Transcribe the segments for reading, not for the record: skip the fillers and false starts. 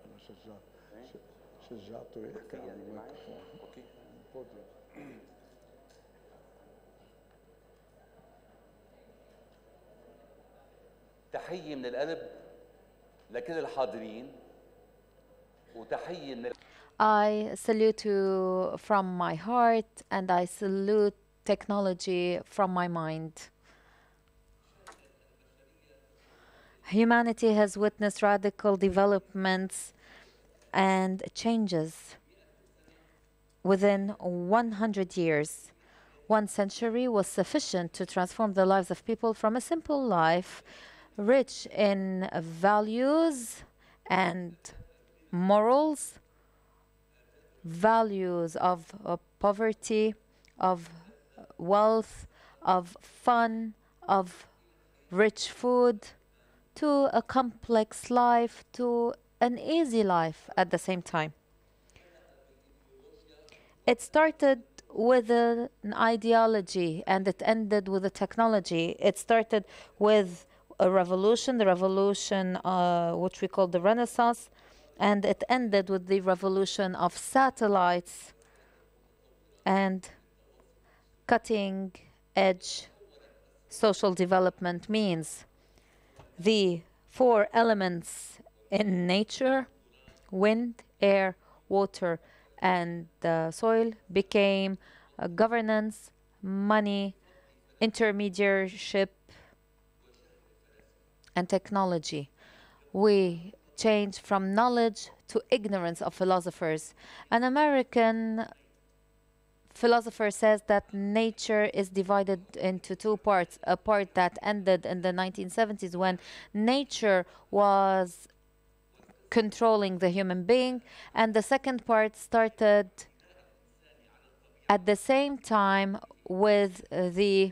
أنا شجعته يحكي عن الميكروفون. البوديوم. تحية من القلب لكل الحاضرين وتحية من I salute you from my heart and I salute technology from my mind. Humanity has witnessed radical developments and changes within 100 years. 1 century was sufficient to transform the lives of people from a simple life, rich in values and morals, values of poverty, of wealth, of fun, of rich food, to a complex life, to an easy life at the same time. It started with an ideology and it ended with a technology. It started with a revolution, the revolution which we call the Renaissance, and it ended with the revolution of satellites and cutting edge social development means. The 4 elements in nature, wind, air, water, and soil, became governance, money, intermediarship, and technology. We changed from knowledge to ignorance of philosophers. An American philosopher says that nature is divided into 2 parts. A part that ended in the 1970s when nature was controlling the human being, and the second part started at the same time with the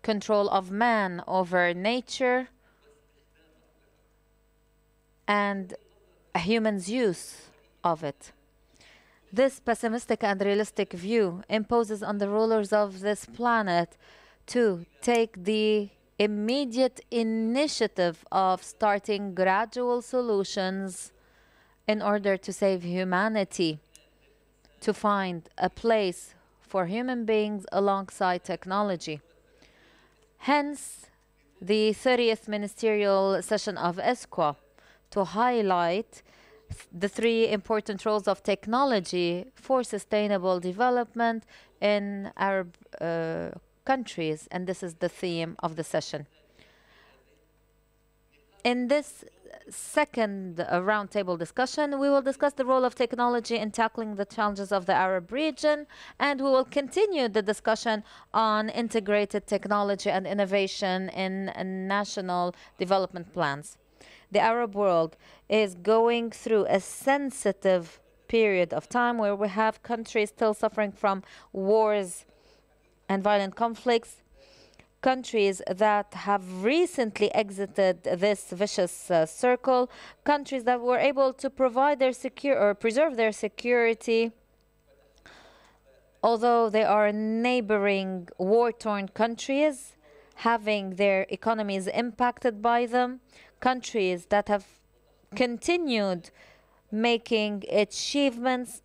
control of man over nature and a human's use of it. This pessimistic and realistic view imposes on the rulers of this planet to take the immediate initiative of starting gradual solutions in order to save humanity, to find a place for human beings alongside technology. Hence, the 30th ministerial session of unescwa to highlight the 3 important roles of technology for sustainable development in Arab countries, and this is the theme of the session. In this second roundtable discussion, we will discuss the role of technology in tackling the challenges of the Arab region, and we will continue the discussion on integrated technology and innovation in national development plans. The Arab world is going through a sensitive period of time where we have countries still suffering from wars and violent conflicts, countries that have recently exited this vicious circle, countries that were able to provide their preserve their security, although they are neighboring war-torn countries, having their economies impacted by them, countries that have continued making achievements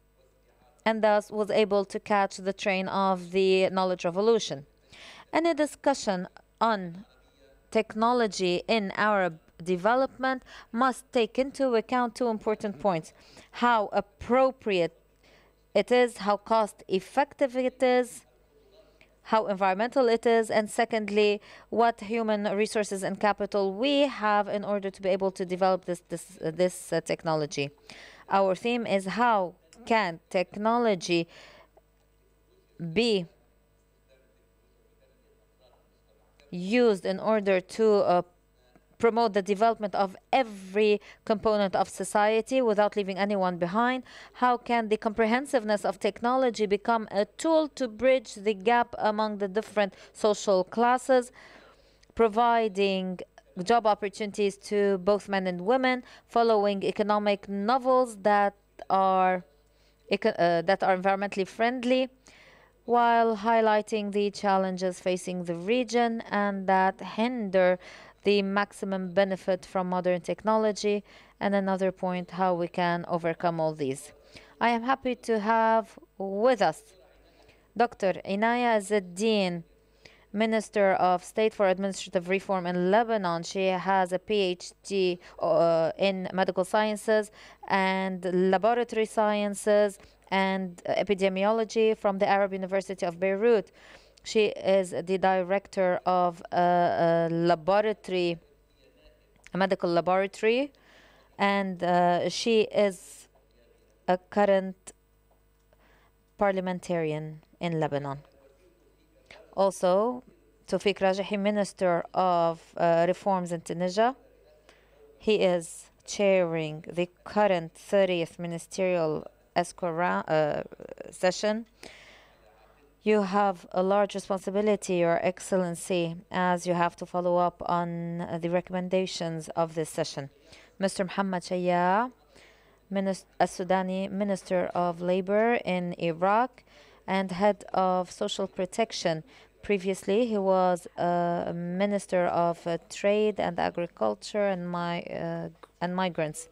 and thus was able to catch the train of the knowledge revolution. Any discussion on technology in Arab development must take into account 2 important points: how appropriate it is, how cost effective it is, how environmental it is, and secondly, what human resources and capital we have in order to be able to develop this technology. Our theme is how can technology be used in order to promote the development of every component of society without leaving anyone behind? How can the comprehensiveness of technology become a tool to bridge the gap among the different social classes, providing job opportunities to both men and women, following economic novels that are environmentally friendly, while highlighting the challenges facing the region and that hinder the maximum benefit from modern technology, and another point, how we can overcome all these. I am happy to have with us Dr. Inaya Zeddin, Minister of State for Administrative Reform in Lebanon. She has a PhD in medical sciences and laboratory sciences and epidemiology from the Arab University of Beirut. She is the director of a medical laboratory, and she is a current parliamentarian in Lebanon. Also, Tawfiq Rajahi, Minister of Reforms in Tunisia. He is chairing the current 30th Ministerial unescwa session. You have a large responsibility, Your Excellency, as you have to follow up on the recommendations of this session. Mr. Muhammad Shaya, Sudani Minister of Labor in Iraq and Head of Social Protection. Previously, he was a Minister of Trade and Agriculture and Migrants.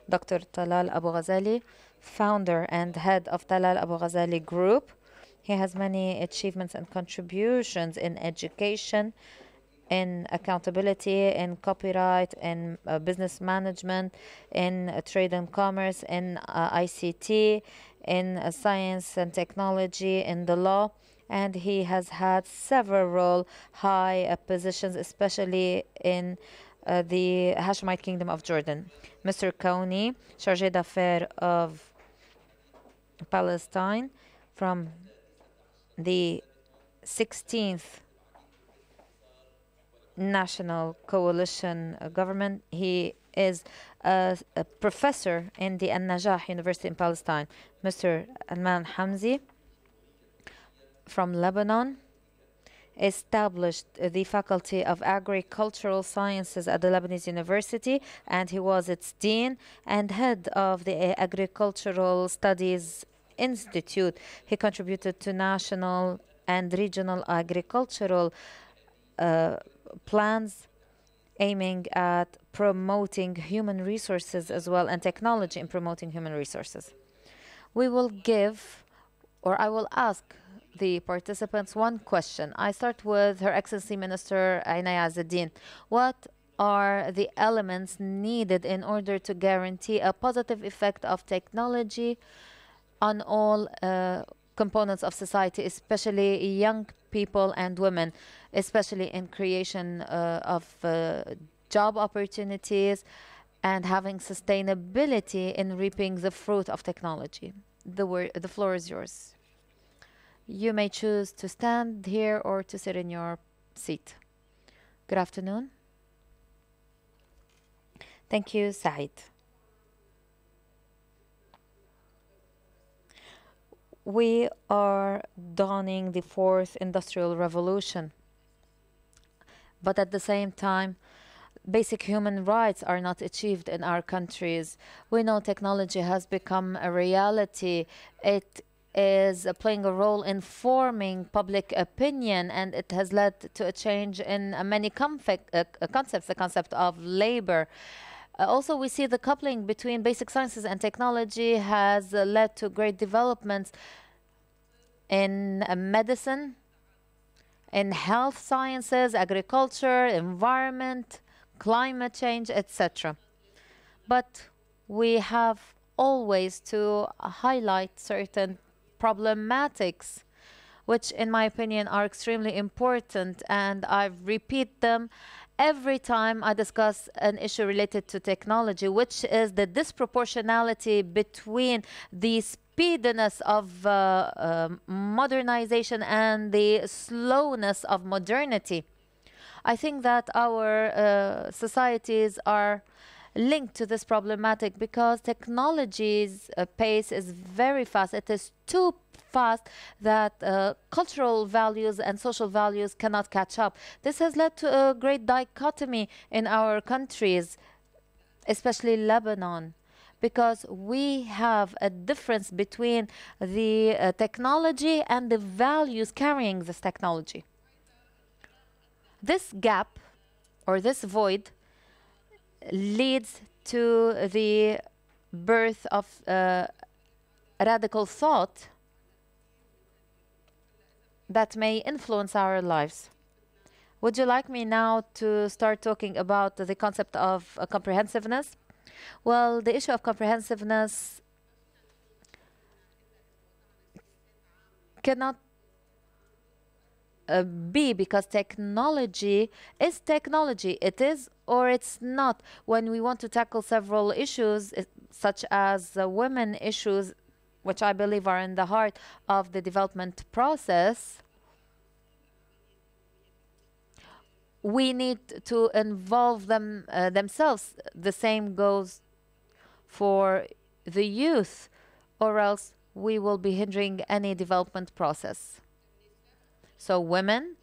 Dr. Talal Abu Ghazali, founder and head of Talal Abu Ghazali Group. He has many achievements and contributions in education, in accountability, in copyright, in business management, in trade and commerce, in ICT, in science and technology, in the law. And he has had several high positions, especially in the Hashemite Kingdom of Jordan. Mr. Kauni, Chargé d'Affaires of Palestine from the 16th National Coalition Government. He is a professor in the Al-Najah University in Palestine. Mr. Alman Hamzi from Lebanon established the Faculty of Agricultural Sciences at the Lebanese University, and he was its dean and head of the Agricultural Studies Institute. He contributed to national and regional agricultural plans aiming at promoting human resources as well, and technology in promoting human resources. We will give, or I will ask the participants one question. I start with Her Excellency Minister Inaya Zeddin. What are the elements needed in order to guarantee a positive effect of technology on all components of society, especially young people and women, especially in creation of job opportunities and having sustainability in reaping the fruit of technology? The floor is yours. You may choose to stand here or to sit in your seat. Good afternoon. Thank you, Said. We are dawning the fourth industrial revolution, but at the same time, basic human rights are not achieved in our countries. We know technology has become a reality. It is playing a role in forming public opinion, and it has led to a change in many concepts, the concept of labor. Also, we see the coupling between basic sciences and technology has led to great developments in medicine, in health sciences, agriculture, environment, climate change, etc. But we have always to highlight certain problematics, which in my opinion are extremely important, and I repeat them every time I discuss an issue related to technology, which is the disproportionality between the speediness of modernization and the slowness of modernity. I think that our societies are linked to this problematic because technology's pace is very fast. It is too fast that cultural values and social values cannot catch up. This has led to a great dichotomy in our countries, especially Lebanon, because we have a difference between the technology and the values carrying this technology. This gap, or this void leads to the birth of radical thought that may influence our lives. Would you like me now to start talking about the concept of comprehensiveness? Well, the issue of comprehensiveness cannot be, because technology is technology. It is or it's not. When we want to tackle several issues, such as women issues, which I believe are in the heart of the development process, we need to involve them themselves. The same goes for the youth, or else we will be hindering any development process. So women,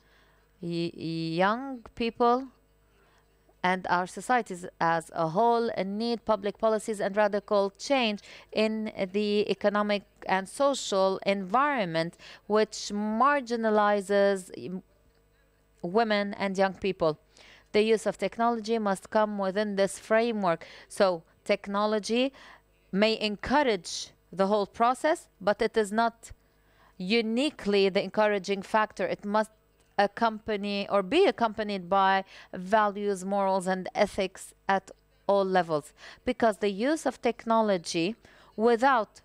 young people, and our societies as a whole need public policies and radical change in the economic and social environment, which marginalizes women and young people. The use of technology must come within this framework. So technology may encourage the whole process, but it is not uniquely the encouraging factor. It must accompany or be accompanied by values, morals, and ethics at all levels. Because the use of technology without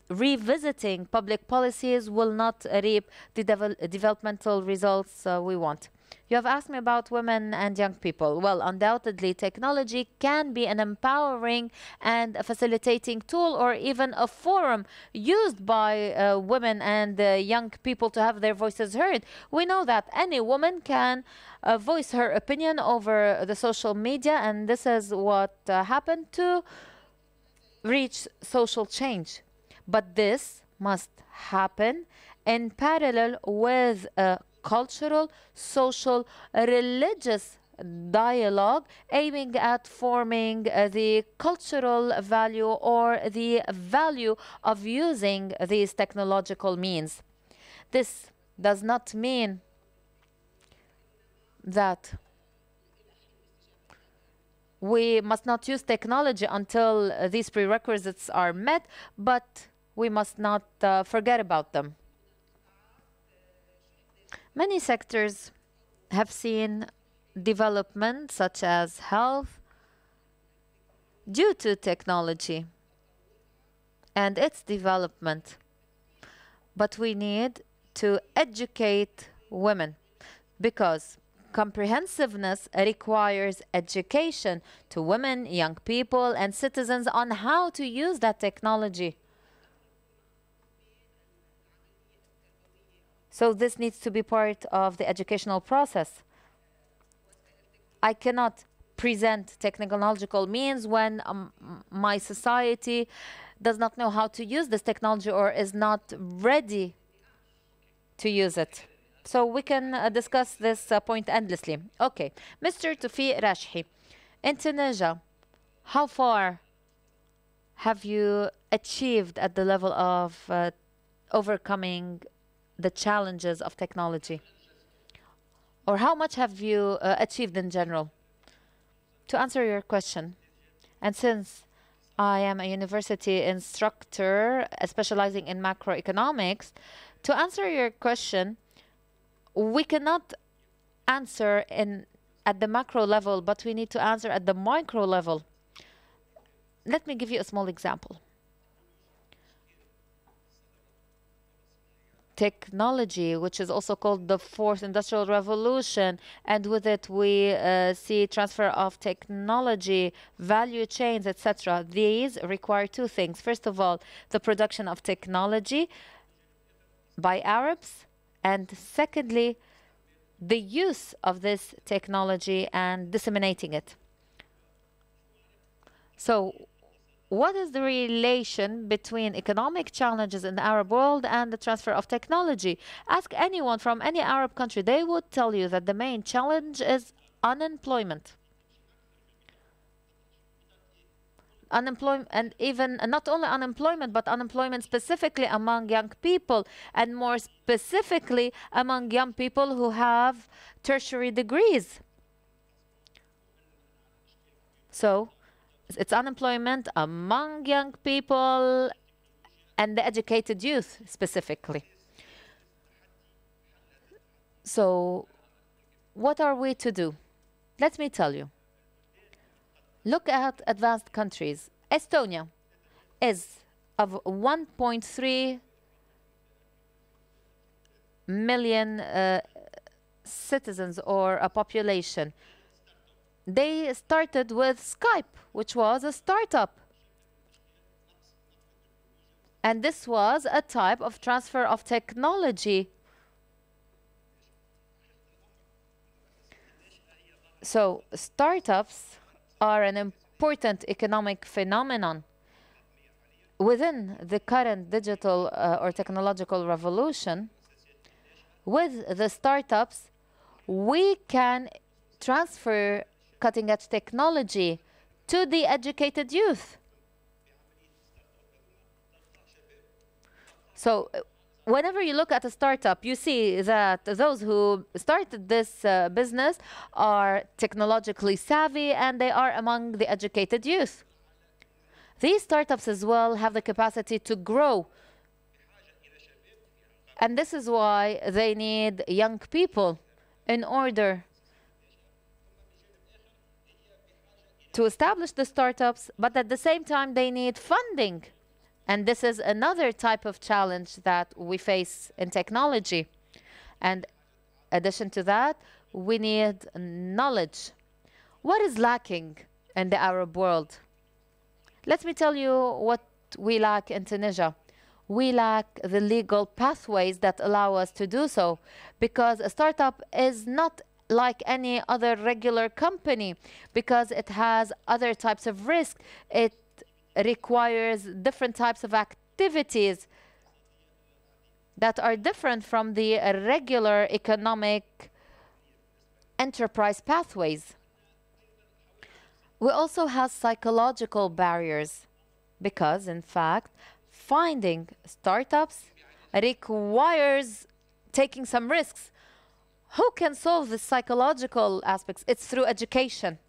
revisiting public policies will not reap the developmental results we want. You have asked me about women and young people. Well, undoubtedly, technology can be an empowering and a facilitating tool, or even a forum used by women and young people to have their voices heard. We know that any woman can voice her opinion over the social media, and this is what happened to reach social change. But this must happen in parallel with a cultural, social, religious dialogue aiming at forming the cultural value or the value of using these technological means. This does not mean that we must not use technology until these prerequisites are met, but we must not forget about them. Many sectors have seen development, such as health, due to technology and its development. But we need to educate women, because comprehensiveness requires education to women, young people, and citizens on how to use that technology. So this needs to be part of the educational process. I cannot present technological means when my society does not know how to use this technology or is not ready to use it. So we can discuss this point endlessly. Okay, Mr. Tufi Rashhi, in Tunisia, how far have you achieved at the level of overcoming the challenges of technology? Or how much have you achieved in general? To answer your question, and since I am a university instructor specializing in macroeconomics, to answer your question, we cannot answer at the macro level, but we need to answer at the micro level. Let me give you a small example. Technology, which is also called the fourth industrial revolution, and with it we see transfer of technology, value chains, etc. These require two things. First of all, the production of technology by Arabs, and secondly, the use of this technology and disseminating it. So what is the relation between economic challenges in the Arab world and the transfer of technology? Ask anyone from any Arab country. They would tell you that the main challenge is unemployment. And even not only unemployment, but unemployment specifically among young people, and more specifically among young people who have tertiary degrees. So it's unemployment among young people and the educated youth specifically. So what are we to do? Let me tell you. Look at advanced countries. Estonia is of 1.3 million citizens or a population. They started with Skype, which was a startup. And this was a type of transfer of technology. So startups are an important economic phenomenon. Within the current digital or technological revolution, with the startups, we can transfer cutting-edge technology to the educated youth. So whenever you look at a startup, you see that those who started this business are technologically savvy and they are among the educated youth. These startups as well have the capacity to grow. And this is why they need young people in order to establish the startups, but at the same time they need funding. And this is another type of challenge that we face in technology. And in addition to that, we need knowledge. What is lacking in the Arab world? Let me tell you what we lack in Tunisia. We lack the legal pathways that allow us to do so, because a startup is not like any other regular company, because it has other types of risk. It requires different types of activities that are different from the regular economic enterprise pathways. We also have psychological barriers because, in fact, finding startups requires taking some risks. Who can solve the psychological aspects? It's through education.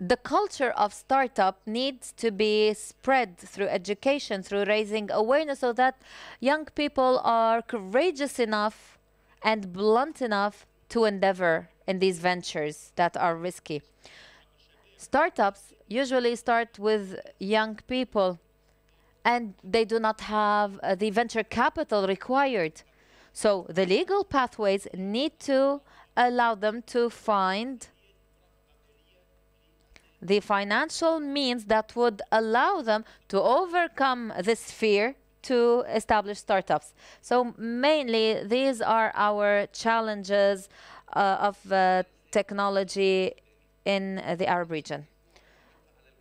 The culture of startup needs to be spread through education, through raising awareness, so that young people are courageous enough and blunt enough to endeavor in these ventures that are risky. Startups usually start with young people, and they do not have the venture capital required. So the legal pathways need to allow them to find the financial means that would allow them to overcome this fear to establish startups. So mainly, these are our challenges of technology in the Arab region.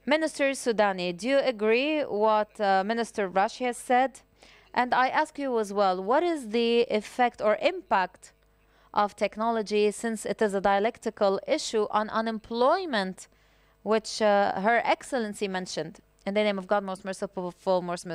Minister Sudani, do you agree what Minister Rashi has said? And I ask you as well, what is the effect or impact of technology, since it is a dialectical issue, on unemployment, which Her Excellency mentioned? In the name of God, most merciful, most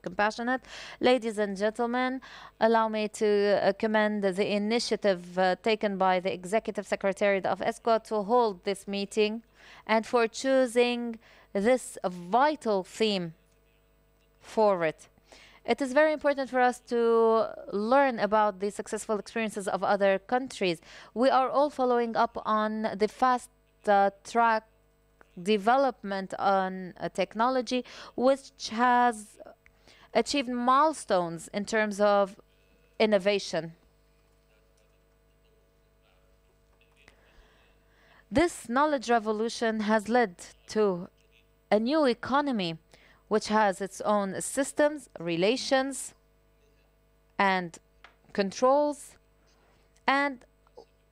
compassionate, ladies and gentlemen, allow me to commend the initiative taken by the Executive Secretariat of unescwa to hold this meeting and for choosing this vital theme for it. It is very important for us to learn about the successful experiences of other countries. We are all following up on the fast track development on technology, which has achieved milestones in terms of innovation. This knowledge revolution has led to a new economy which has its own systems, relations, and controls, and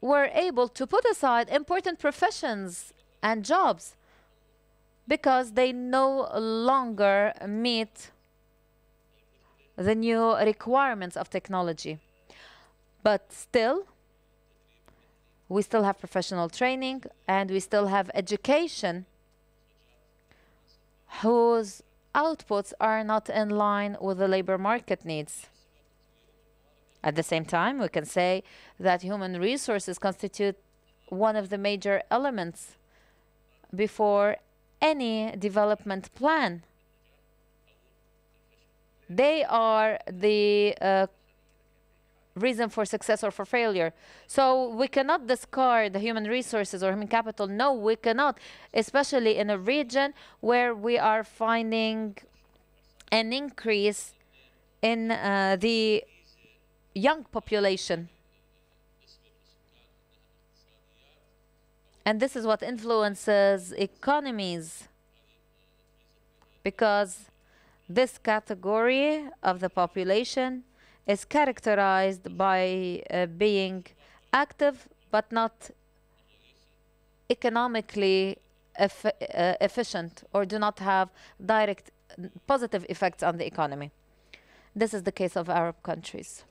we're able to put aside important professions and jobs because they no longer meet the new requirements of technology. But still, we still have professional training and we still have education whose outputs are not in line with the labor market needs. At the same time, we can say that human resources constitute one of the major elements before any development plan. They are the reason for success or for failure. So we cannot discard the human resources or human capital. No, we cannot, especially in a region where we are finding an increase in the young population. And this is what influences economies, because this category of the population is characterized by being active but not economically efficient, or do not have direct positive effects on the economy. This is the case of Arab countries.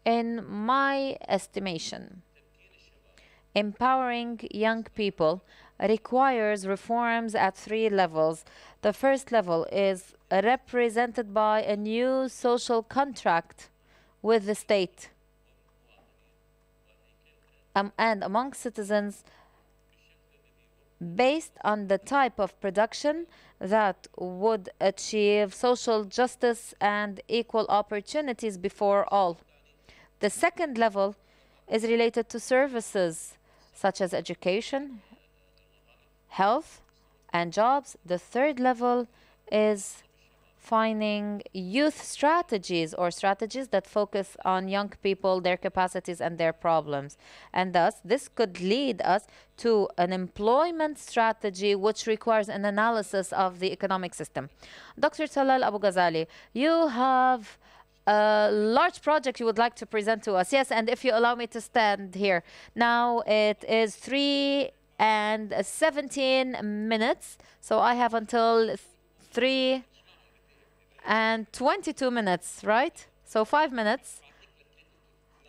In my estimation, empowering young people requires reforms at 3 levels. The first level is represented by a new social contract with the state and among citizens, based on the type of production that would achieve social justice and equal opportunities before all. The second level is related to services such as education, health, and jobs. The third level is finding youth strategies, or strategies that focus on young people, their capacities and their problems. And thus, this could lead us to an employment strategy which requires an analysis of the economic system. Dr. Talal Abu Ghazali, you have a large project you would like to present to us. Yes, and if you allow me to stand here. Now it is 3:17, so I have until 3:22, right? So 5 minutes.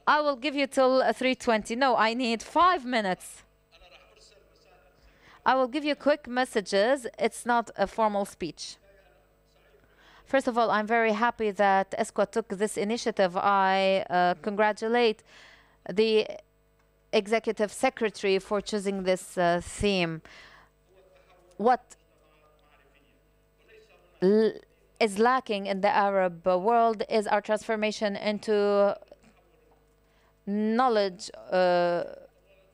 I will give you till 3:20. No, I need 5 minutes. I will give you quick messages. It's not a formal speech. First of all, I'm very happy that icts-en took this initiative. I congratulate the executive secretary for choosing this theme. What is lacking in the Arab world is our transformation into knowledge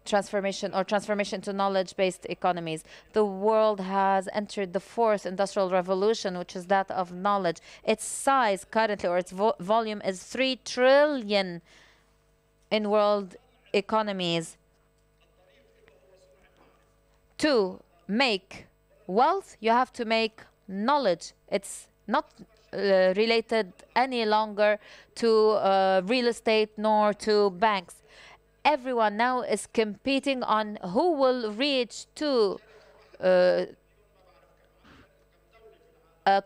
transformation to knowledge-based economies. The world has entered the 4th industrial revolution, which is that of knowledge. Its size currently, or its volume, is 3 trillion in world economies. To make wealth, you have to make knowledge. It's not related any longer to real estate nor to banks. Everyone now is competing on who will reach to a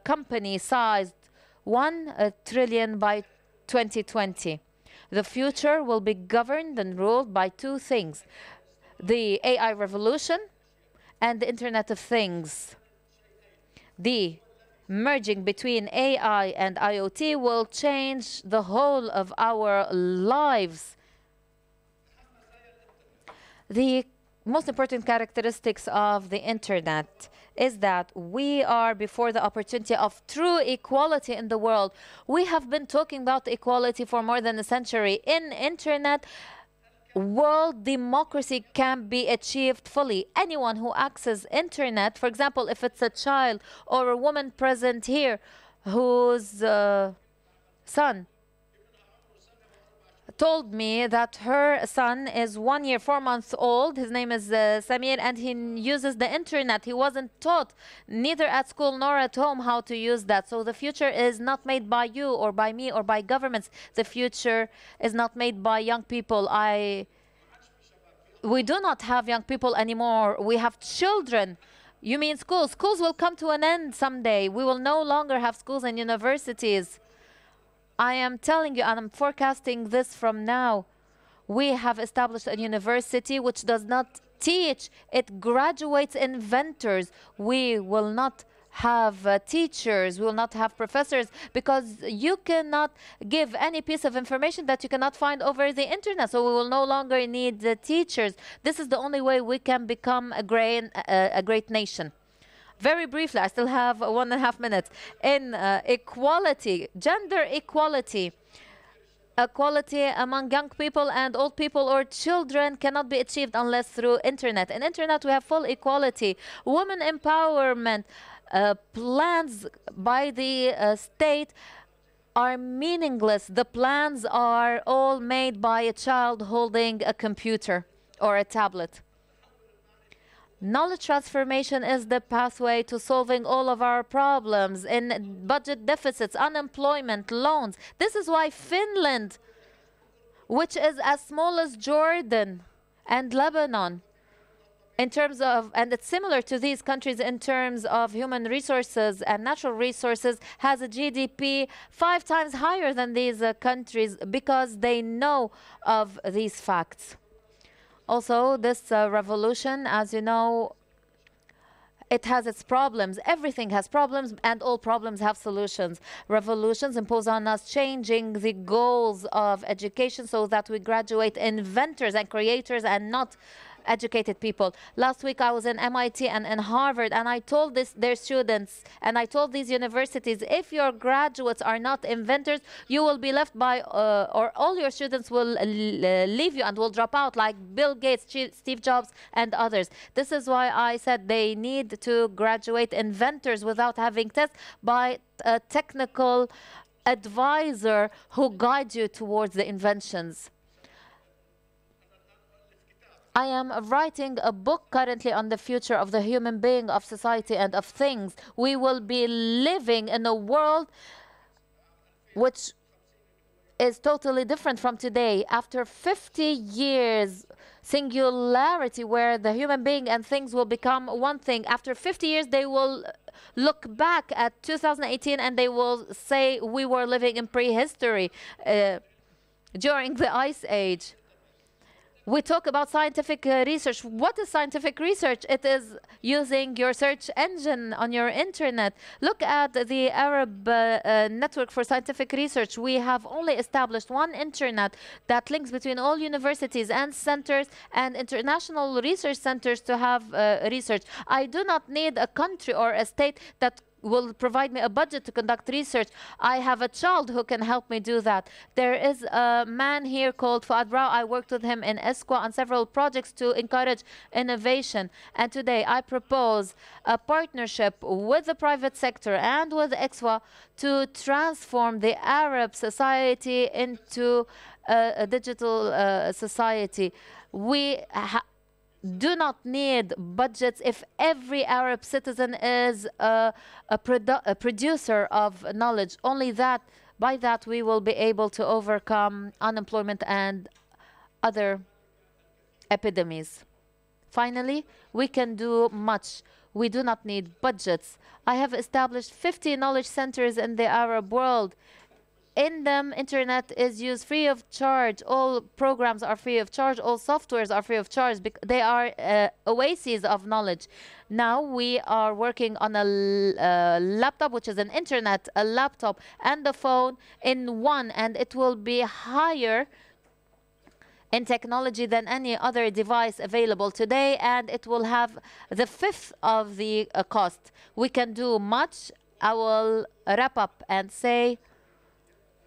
company-sized 1 trillion by 2020. The future will be governed and ruled by 2 things: the AI revolution and the Internet of Things. The merging between AI and IoT will change the whole of our lives. The most important characteristics of the Internet is that we are before the opportunity of true equality in the world. We have been talking about equality for more than a century. In Internet, world democracy can be achieved fully. Anyone who accesses Internet, for example, if it's a child or a woman present here whose son told me that her son is 1 year, 4 months old. His name is Samir, and he uses the Internet. He wasn't taught, neither at school nor at home, how to use that. So the future is not made by you or by me or by governments. The future is not made by young people. We do not have young people anymore. We have children. You mean schools? Schools will come to an end someday. We will no longer have schools and universities. I am telling you, and I'm forecasting this from now. We have established a university which does not teach. It graduates inventors. We will not have teachers, we will not have professors, because you cannot give any piece of information that you cannot find over the internet. So we will no longer need the teachers. This is the only way we can become a great nation. Very briefly, I still have 1.5 minutes. In equality, gender equality, equality among young people and old people or children cannot be achieved unless through internet. In internet, we have full equality. Women empowerment plans by the state are meaningless. The plans are all made by a child holding a computer or a tablet. Knowledge transformation is the pathway to solving all of our problems in budget deficits, unemployment, loans. This is why Finland, which is as small as Jordan and Lebanon, in terms of, and it's similar to these countries in terms of human resources and natural resources, has a GDP 5 times higher than these countries because they know of these facts. Also, this revolution, as you know, it has its problems. Everything has problems, and all problems have solutions. Revolutions impose on us changing the goals of education so that we graduate inventors and creators and not educated people. Last week I was in MIT and in Harvard, and I told their students, and I told these universities, if your graduates are not inventors, you will be left by, or all your students will leave you and will drop out, like Bill Gates, Steve Jobs, and others. This is why I said they need to graduate inventors without having tests by a technical advisor who guides you towards the inventions. I am writing a book currently on the future of the human being, of society, and of things. We will be living in a world which is totally different from today. After 50 years, singularity, where the human being and things will become one thing. After 50 years, they will look back at 2018 and they will say we were living in prehistory during the Ice Age. We talk about scientific research. What is scientific research? It is using your search engine on your internet. Look at the Arab Network for Scientific Research. We have only established one internet that links between all universities and centers and international research centers to have research. I do not need a country or a state that will provide me a budget to conduct research. I have a child who can help me do that. There is a man here called Fuad Brau. I worked with him in unescwa on several projects to encourage innovation. And today I propose a partnership with the private sector and with unescwa to transform the Arab society into a digital society. We do not need budgets if every Arab citizen is a producer of knowledge. Only that, by that, we will be able to overcome unemployment and other epidemics. Finally, we can do much. We do not need budgets. I have established 50 knowledge centers in the Arab world. In them, internet is used free of charge. All programs are free of charge. All softwares are free of charge. They are oases of knowledge. Now we are working on a laptop, which is an internet, a laptop and a phone in one, and it will be higher in technology than any other device available today, and it will have the fifth of the cost. We can do much. I will wrap up and say,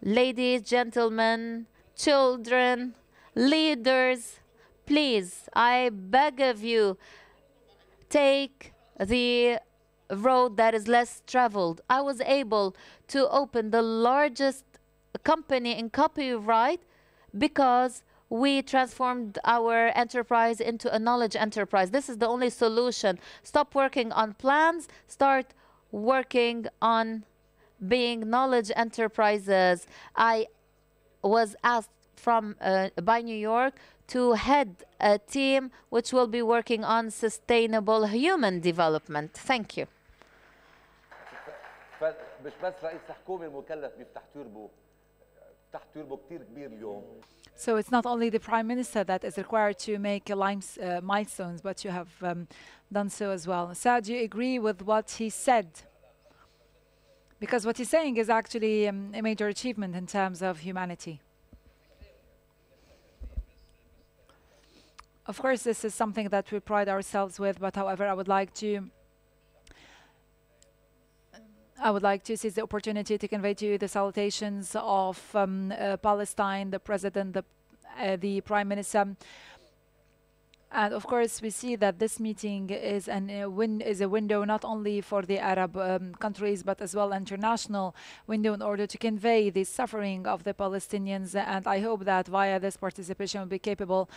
ladies, gentlemen, children, leaders, please, I beg of you, take the road that is less traveled. I was able to open the largest company in copyright because we transformed our enterprise into a knowledge enterprise. This is the only solution. Stop working on plans, start working on being knowledge enterprises. I was asked by New York to head a team which will be working on sustainable human development. Thank you. مش بس رئيس الحكومة المكلف بيفتح توربو كتير كبير اليوم. So it's not only the Prime Minister that is required to make milestones, but you have done so as well. Saad, do you agree with what he said? because what he's saying is actually a major achievement in terms of humanity. Of course, this is something that we pride ourselves with, but however, I would like to seize the opportunity to convey to you the salutations of Palestine, the President, the Prime Minister. And of course, we see that this meeting is a window not only for the Arab countries, but as well international window in order to convey the suffering of the Palestinians. And I hope that via this participation we'll be capable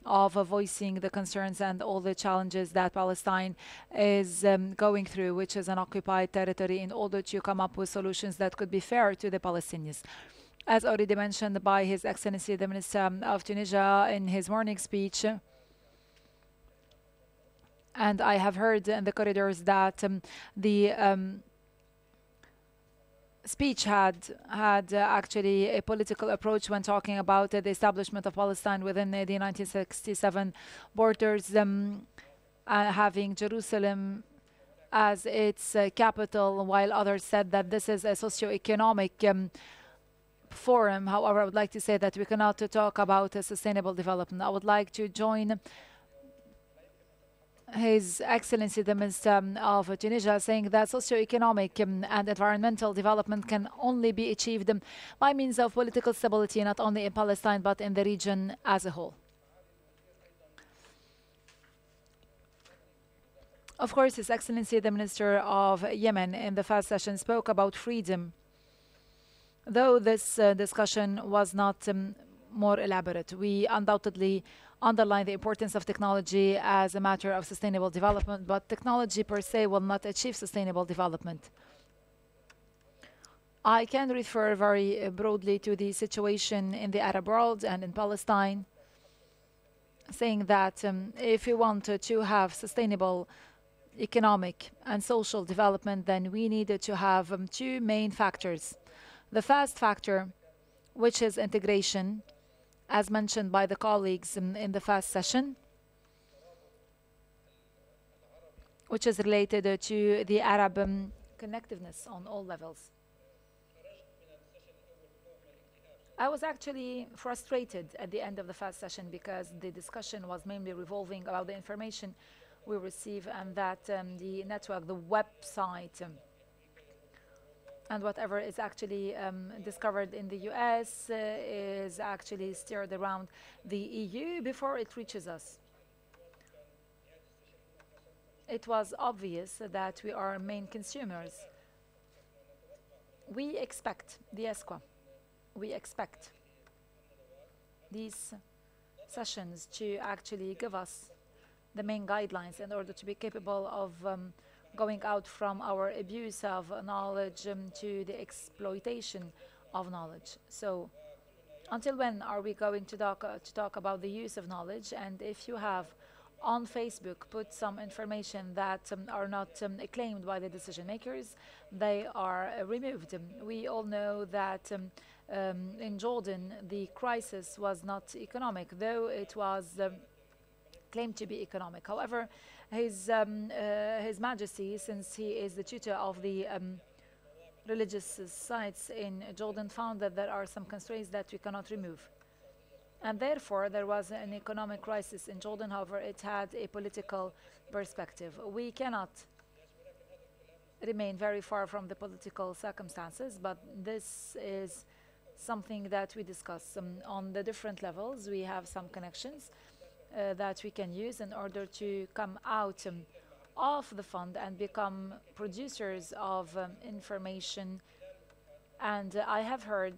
of voicing the concerns and all the challenges that Palestine is going through, which is an occupied territory, in order to come up with solutions that could be fair to the Palestinians. As already mentioned by His Excellency the Minister of Tunisia in his morning speech, and I have heard in the corridors that the speech had actually a political approach when talking about the establishment of Palestine within the 1967 borders, having Jerusalem as its capital, while others said that this is a socio-economic forum. However, I would like to say that we cannot talk about a sustainable development. I would like to join His Excellency the Minister of Tunisia, saying that socio-economic and environmental development can only be achieved by means of political stability, not only in Palestine but in the region as a whole. Of course, His Excellency the Minister of Yemen in the first session spoke about freedom, though this discussion was not more elaborate. We undoubtedly underline the importance of technology as a matter of sustainable development, but technology per se will not achieve sustainable development. I can refer very broadly to the situation in the Arab world and in Palestine, saying that if we want to have sustainable economic and social development, then we need to have two main factors. The first factor, which is integration, as mentioned by the colleagues in the first session, which is related to the Arab connectiveness on all levels. I was actually frustrated at the end of the first session because the discussion was mainly revolving about the information we receive, and that the network, the website, and whatever is actually discovered in the US is actually steered around the EU before it reaches us. It was obvious that we are main consumers. We expect the unescwa. We expect these sessions to actually give us the main guidelines in order to be capable of going out from our abuse of knowledge to the exploitation of knowledge. So until when are we going to talk about the use of knowledge? And if you have on Facebook put some information that are not claimed by the decision makers, they are removed. We all know that in Jordan the crisis was not economic, though it was claimed to be economic. However, His Majesty, since he is the tutor of the religious sites in Jordan, found that there are some constraints that we cannot remove. And therefore, there was an economic crisis in Jordan. However, it had a political perspective. We cannot remain very far from the political circumstances, but this is something that we discuss on the different levels. We have some connections that we can use in order to come out of the fund and become producers of information. And I have heard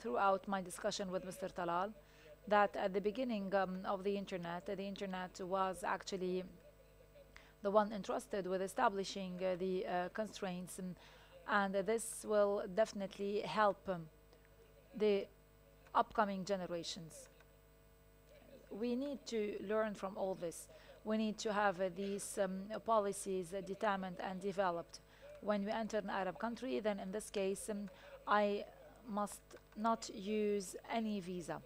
throughout my discussion with Mr. Talal that at the beginning of the internet was actually the one entrusted with establishing the constraints, and this will definitely help the upcoming generations. We need to learn from all this. We need to have these policies determined and developed. When we enter an Arab country, then in this case, I must not use any visa.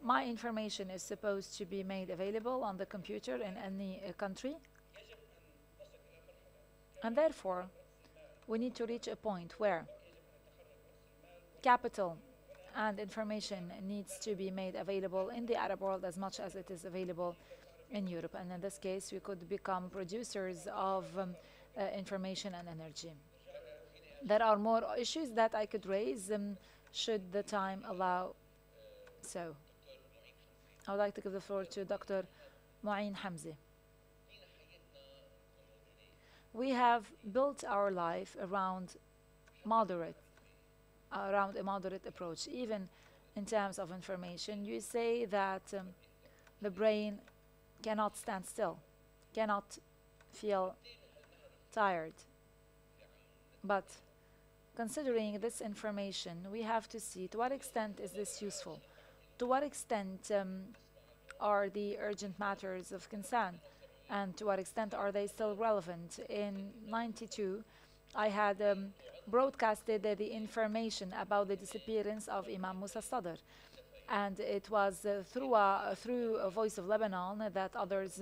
My information is supposed to be made available on the computer in any country. And therefore, We need to reach a point where capital and information needs to be made available in the Arab world as much as it is available in Europe. And in this case, we could become producers of information and energy. There are more issues that I could raise should the time allow so. I would like to give the floor to Dr. Mu'in Hamzi. We have built our life around a moderate approach, even in terms of information. You say that the brain cannot stand still, cannot feel tired. But considering this information, we have to see to what extent is this useful, to what extent are the urgent matters of concern, and to what extent are they still relevant. In '92, I had broadcasted the information about the disappearance of Imam Musa Sadr, and it was through a Voice of Lebanon that others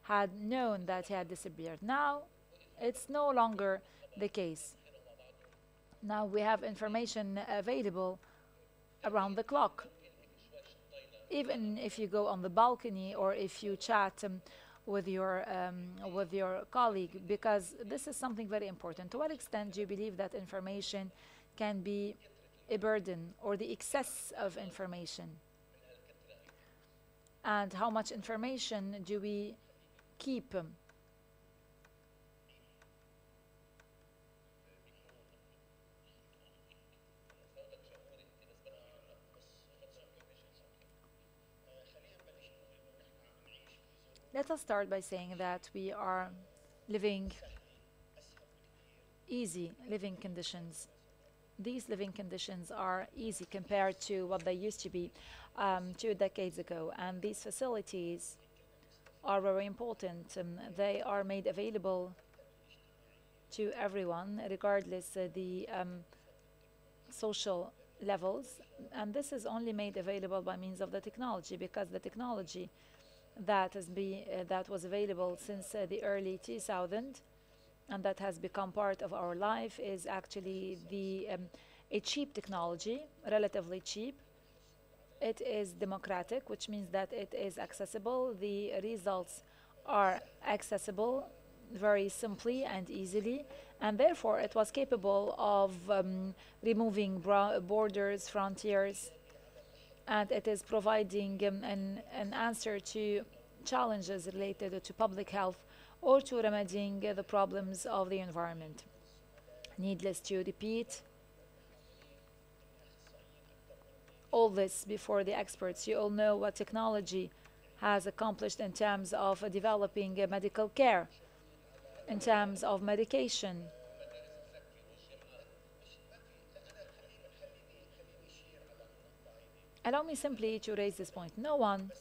had known that he had disappeared. Now, it's no longer the case. Now we have information available around the clock. Even if you go on the balcony or if you chat with your colleague, because this is something very important. To what extent do you believe that information can be a burden, or the excess of information? And how much information do we keep? Let us start by saying that we are living easy living conditions. These living conditions are easy compared to what they used to be 2 decades ago, and these facilities are very important. They are made available to everyone, regardless the social levels, and this is only made available by means of the technology, because the technology that was available since the early 2000s and that has become part of our life is actually a cheap technology, relatively cheap. It is democratic, which means that it is accessible. The results are accessible very simply and easily, and therefore it was capable of removing borders, frontiers, and it is providing an answer to challenges related to public health or to remedying the problems of the environment. Needless to repeat all this before the experts. You all know what technology has accomplished in terms of developing medical care, in terms of medication. Allow me simply to raise this point. No one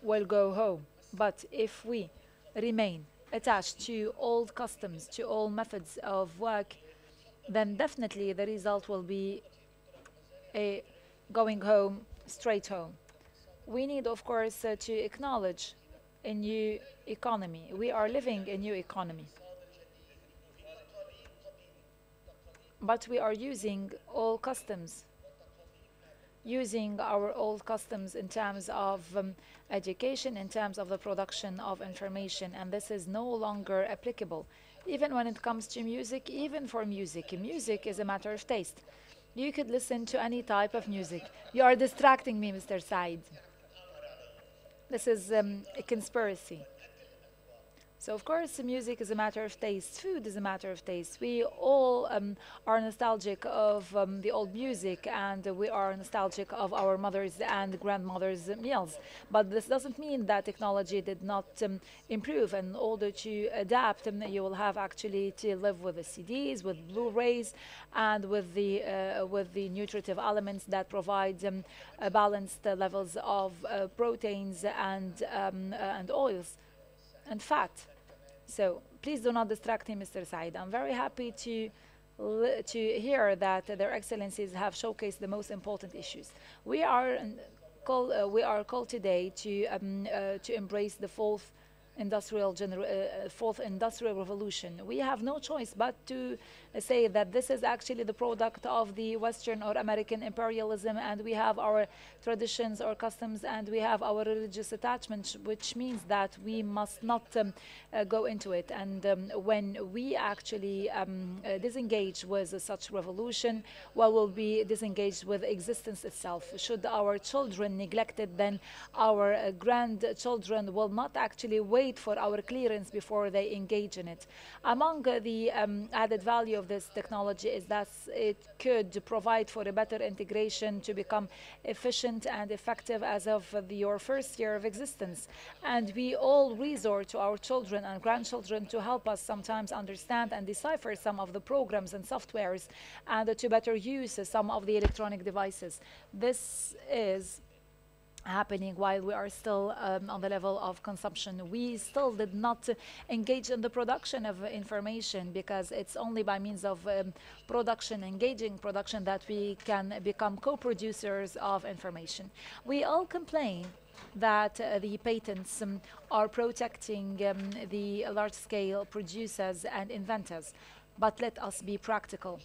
will go home, but if we remain attached to old customs, to old methods of work, then definitely the result will be a going home, straight home. We need, of course, to acknowledge a new economy. We are living a new economy. But we are using old customs, using our old customs in terms of education, in terms of the production of information, and this is no longer applicable. Even when it comes to music, even for music, music is a matter of taste. You could listen to any type of music. You are distracting me, Mr. Said. This is a conspiracy. So, of course, music is a matter of taste. Food is a matter of taste. We all are nostalgic of the old music, and we are nostalgic of our mothers' and grandmothers' meals. But this doesn't mean that technology did not improve. And in order to adapt, you will have actually to live with the CDs, with Blu-rays, and with the nutritive elements that provide balanced levels of proteins and oils and fat. So please do not distract me, Mr. Said. I'm very happy to hear that their excellencies have showcased the most important issues. We are called today to embrace the fourth fourth industrial revolution. We have no choice but to say that this is actually the product of the Western or American imperialism, and we have our traditions or customs, and we have our religious attachments, which means that we must not go into it. And when we actually disengage with such revolution, well, we'll be disengaged with existence itself. Should our children neglect it, then our grandchildren will not actually wait for our clearance before they engage in it. Among the added value of this technology is that it could provide for a better integration to become efficient and effective as of your first year of existence. And we all resort to our children and grandchildren to help us sometimes understand and decipher some of the programs and softwares, and to better use some of the electronic devices. This is happening while we are still on the level of consumption. We still did not engage in the production of information, because it's only by means of production, engaging production, that we can become co-producers of information. We all complain that the patents are protecting the large-scale producers and inventors, but let us be practical.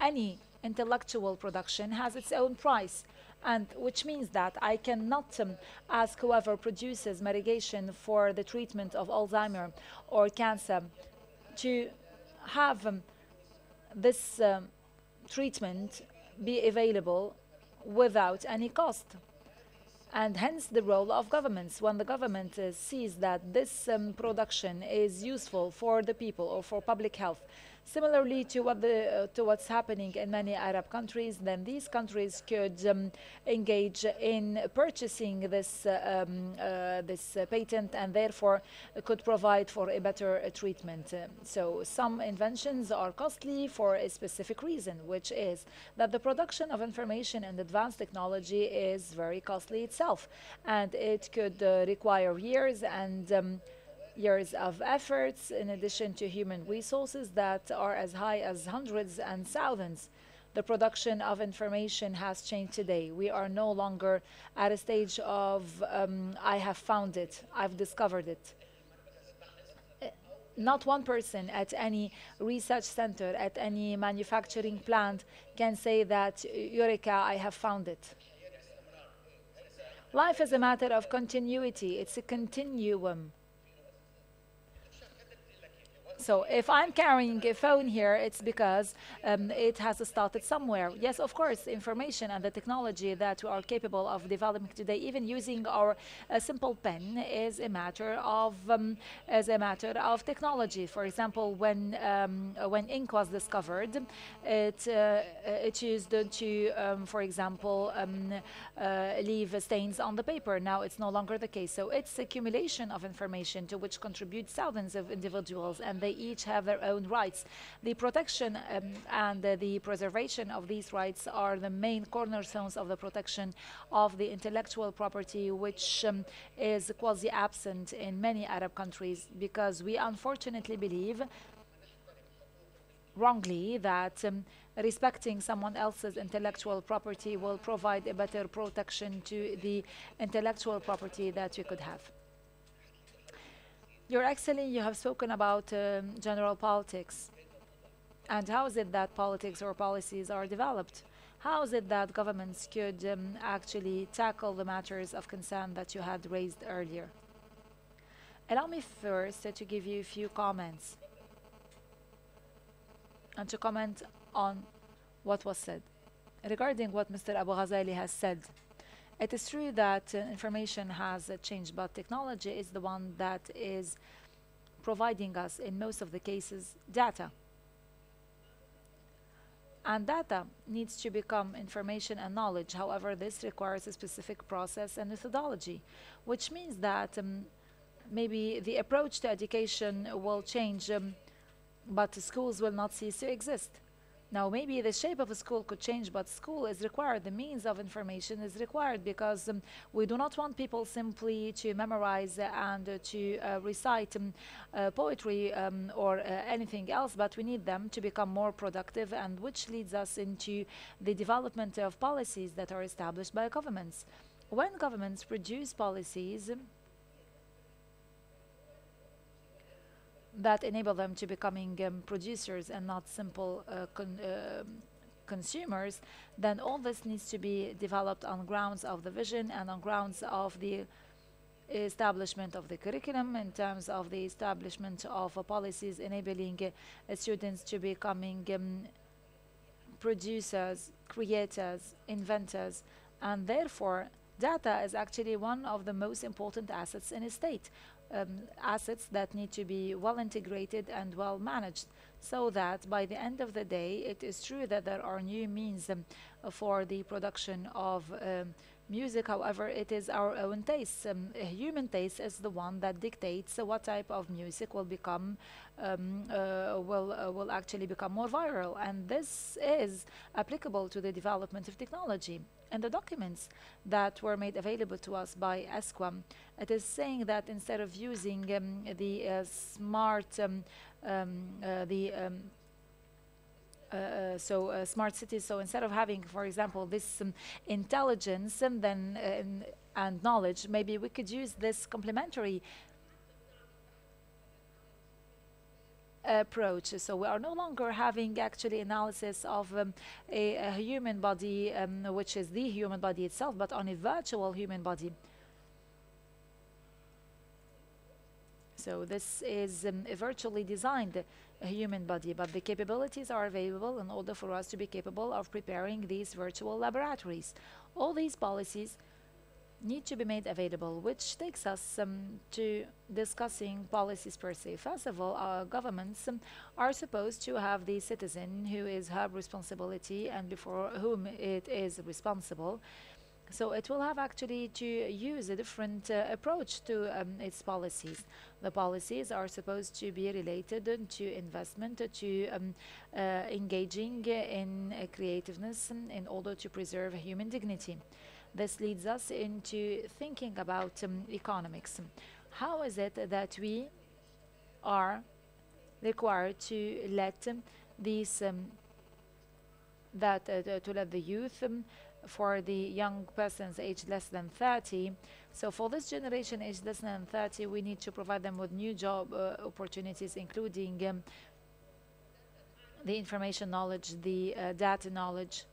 Any intellectual production has its own price, and which means that I cannot ask whoever produces medication for the treatment of Alzheimer or cancer to have this treatment be available without any cost. And hence the role of governments. When the government sees that this production is useful for the people or for public health, similarly to what's happening in many Arab countries, then these countries could engage in purchasing this patent, and therefore could provide for a better treatment. So some inventions are costly for a specific reason, which is that the production of information and advanced technology is very costly itself, and it could require years and years of efforts, in addition to human resources that are as high as hundreds and thousands. The production of information has changed today. We are no longer at a stage of I have found it, I've discovered it. Not one person at any research center, at any manufacturing plant can say that, Eureka, I have found it. Life is a matter of continuity. It's a continuum. So if I'm carrying a phone here, it's because it has started somewhere. Yes, of course, information and the technology that we are capable of developing today, even using our simple pen, is a matter of technology. For example, when ink was discovered, it used to, for example, leave stains on the paper. Now it's no longer the case. So it's accumulation of information to which contribute thousands of individuals, and they each have their own rights. The protection and the preservation of these rights are the main cornerstones of the protection of the intellectual property, which is quasi absent in many Arab countries, because we unfortunately believe wrongly that respecting someone else's intellectual property will provide a better protection to the intellectual property that we could have. Your Excellency, you have spoken about general politics. And how is it that politics or policies are developed? How is it that governments could actually tackle the matters of concern that you had raised earlier? Allow me first to give you a few comments and to comment on what was said. Regarding what Mr. Abu Ghazali has said, it is true that information has changed, but technology is the one that is providing us, in most of the cases, data. And data needs to become information and knowledge. However, this requires a specific process and methodology, which means that maybe the approach to education will change, but schools will not cease to exist. Now, maybe the shape of a school could change, but school is required. The means of information is required, because we do not want people simply to memorize and to recite poetry or anything else, but we need them to become more productive, and which leads us into the development of policies that are established by governments. When governments produce policies, that enable them to becoming producers and not simple consumers, then all this needs to be developed on grounds of the vision and on grounds of the establishment of the curriculum, in terms of the establishment of policies enabling students to becoming producers, creators, inventors, and therefore data is actually one of the most important assets in a state. Assets that need to be well integrated and well managed, so that by the end of the day, it is true that there are new means for the production of music. However, it is our own taste. Human taste is the one that dictates what type of music will become will actually become more viral, and this is applicable to the development of technology. And the documents that were made available to us by icts-en, it is saying that instead of using the smart smart cities, so instead of having, for example, this intelligence and knowledge, maybe we could use this complementary approach. So we are no longer having actually analysis of a human body, which is the human body itself, but on a virtual human body. So this is a virtually designed human body, but the capabilities are available in order for us to be capable of preparing these virtual laboratories. All these policies need to be made available, which takes us to discussing policies per se. First of all, our governments are supposed to have the citizen who is her responsibility and before whom it is responsible. So it will have actually to use a different approach to its policies. The policies are supposed to be related to investment, to engaging in creativeness in order to preserve human dignity. This leads us into thinking about economics. How is it that we are required to let these to let the youth, for the young persons aged less than 30. So for this generation aged less than 30, we need to provide them with new job opportunities, including the information knowledge, the data knowledge,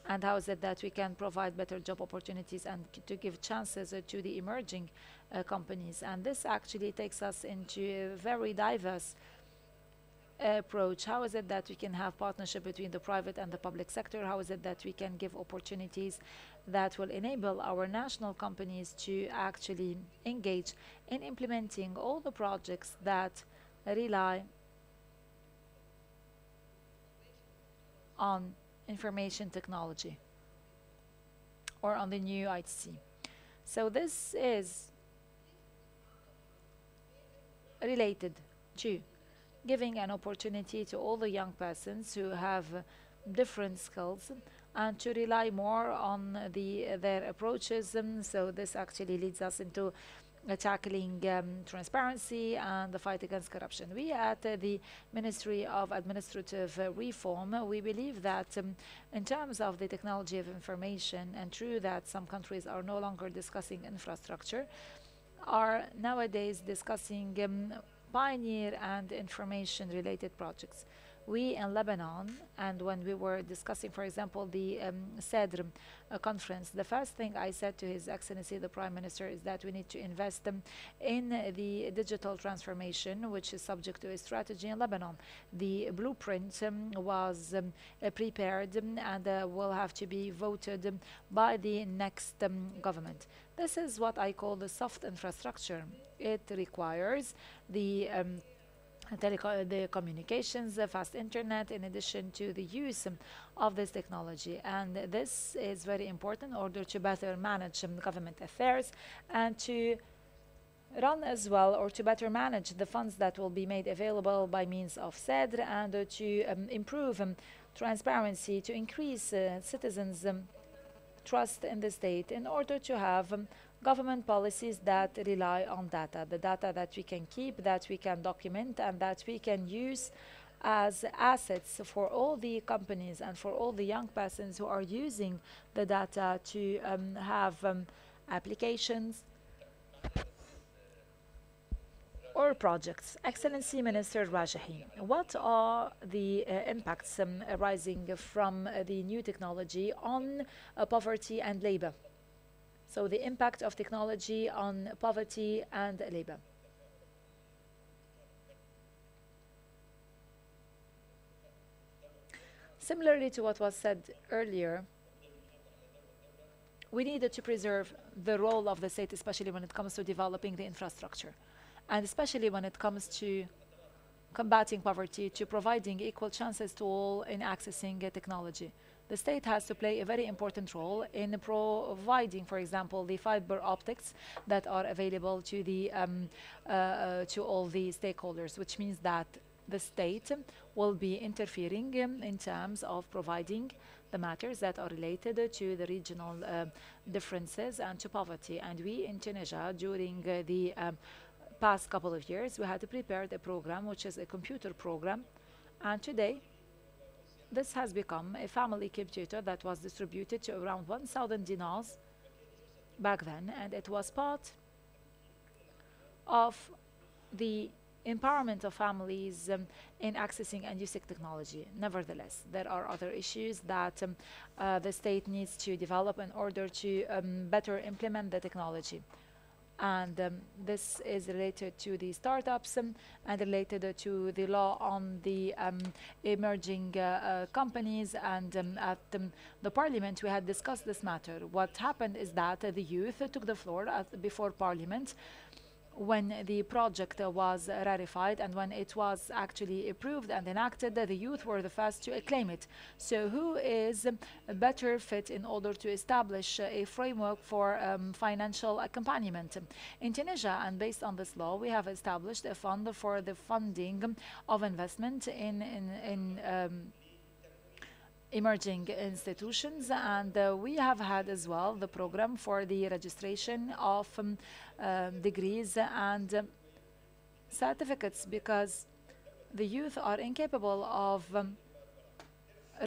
and how is it that we can provide better job opportunities and to give chances to the emerging companies. And this actually takes us into a very diverse approach. How is it that we can have partnership between the private and the public sector? How is it that we can give opportunities that will enable our national companies to actually engage in implementing all the projects that rely on information technology or on the new ITC? So this is related to giving an opportunity to all the young persons who have different skills and to rely more on their approaches. So this actually leads us into tackling transparency and the fight against corruption. We at the Ministry of Administrative Reform, we believe that in terms of the technology of information, and true that some countries are no longer discussing infrastructure, are nowadays discussing pioneer and information related projects. We in Lebanon, and when we were discussing, for example, the CEDR conference, the first thing I said to His Excellency the Prime Minister is that we need to invest in the digital transformation, which is subject to a strategy in Lebanon. The blueprint was prepared and will have to be voted by the next government. This is what I call the soft infrastructure. It requires the communications, fast internet, in addition to the use of this technology. And this is very important in order to better manage government affairs and to run as well, or to better manage the funds that will be made available by means of CEDR, and to improve transparency, to increase citizens' trust in the state, in order to have government policies that rely on data, the data that we can keep, that we can document, and that we can use as assets for all the companies and for all the young persons who are using the data to have applications or projects. Excellency Minister Rajahi, what are the impacts arising from the new technology on poverty and labor? So the impact of technology on poverty and labor. Similarly to what was said earlier, we needed to preserve the role of the state, especially when it comes to developing the infrastructure, and especially when it comes to combating poverty, to providing equal chances to all in accessing technology. The state has to play a very important role in providing, for example, the fiber optics that are available to the to all the stakeholders, which means that the state will be interfering in terms of providing the matters that are related to the regional differences and to poverty. And we in Tunisia, during the past couple of years, we had prepared a program, which is a computer program. And today, this has become a family computer that was distributed to around 1,000 dinars back then. And it was part of the empowerment of families in accessing and using technology. Nevertheless, there are other issues that the state needs to develop in order to better implement the technology. And this is related to the startups and related to the law on the emerging companies. And at the parliament, we had discussed this matter. What happened is that the youth took the floor before parliament when the project was ratified, and when it was actually approved and enacted, the youth were the first to acclaim it. So who is better fit in order to establish a framework for financial accompaniment? In Tunisia, and based on this law, we have established a fund for the funding of investment in emerging institutions, and we have had as well the program for the registration of degrees and certificates, because the youth are incapable of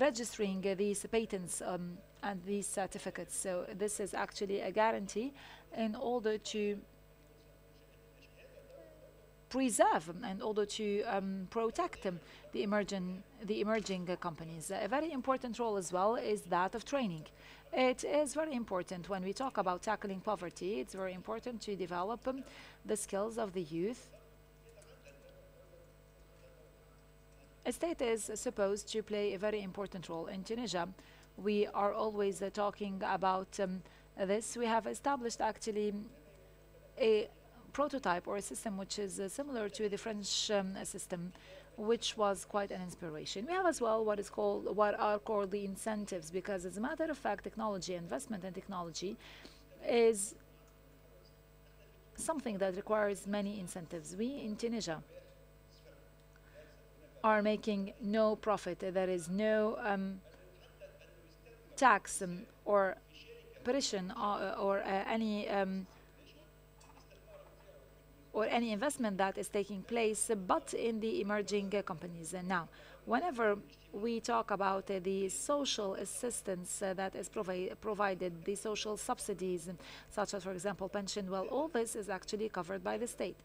registering these patents and these certificates. So this is actually a guarantee in order to preserve in order to protect the emerging companies. A very important role as well is that of training. It is very important when we talk about tackling poverty. It's very important to develop the skills of the youth. A state is supposed to play a very important role. In Tunisia, we are always talking about this. We have established actually a prototype or a system which is similar to the French system, which was quite an inspiration. We have as well what are called the incentives, because as a matter of fact, technology, investment in technology is something that requires many incentives. We in Tunisia are making no profit. There is no tax or pension or any investment that is taking place, but in the emerging companies. And now, whenever we talk about the social assistance that is provided, the social subsidies, such as, for example, pension, well, all this is actually covered by the state.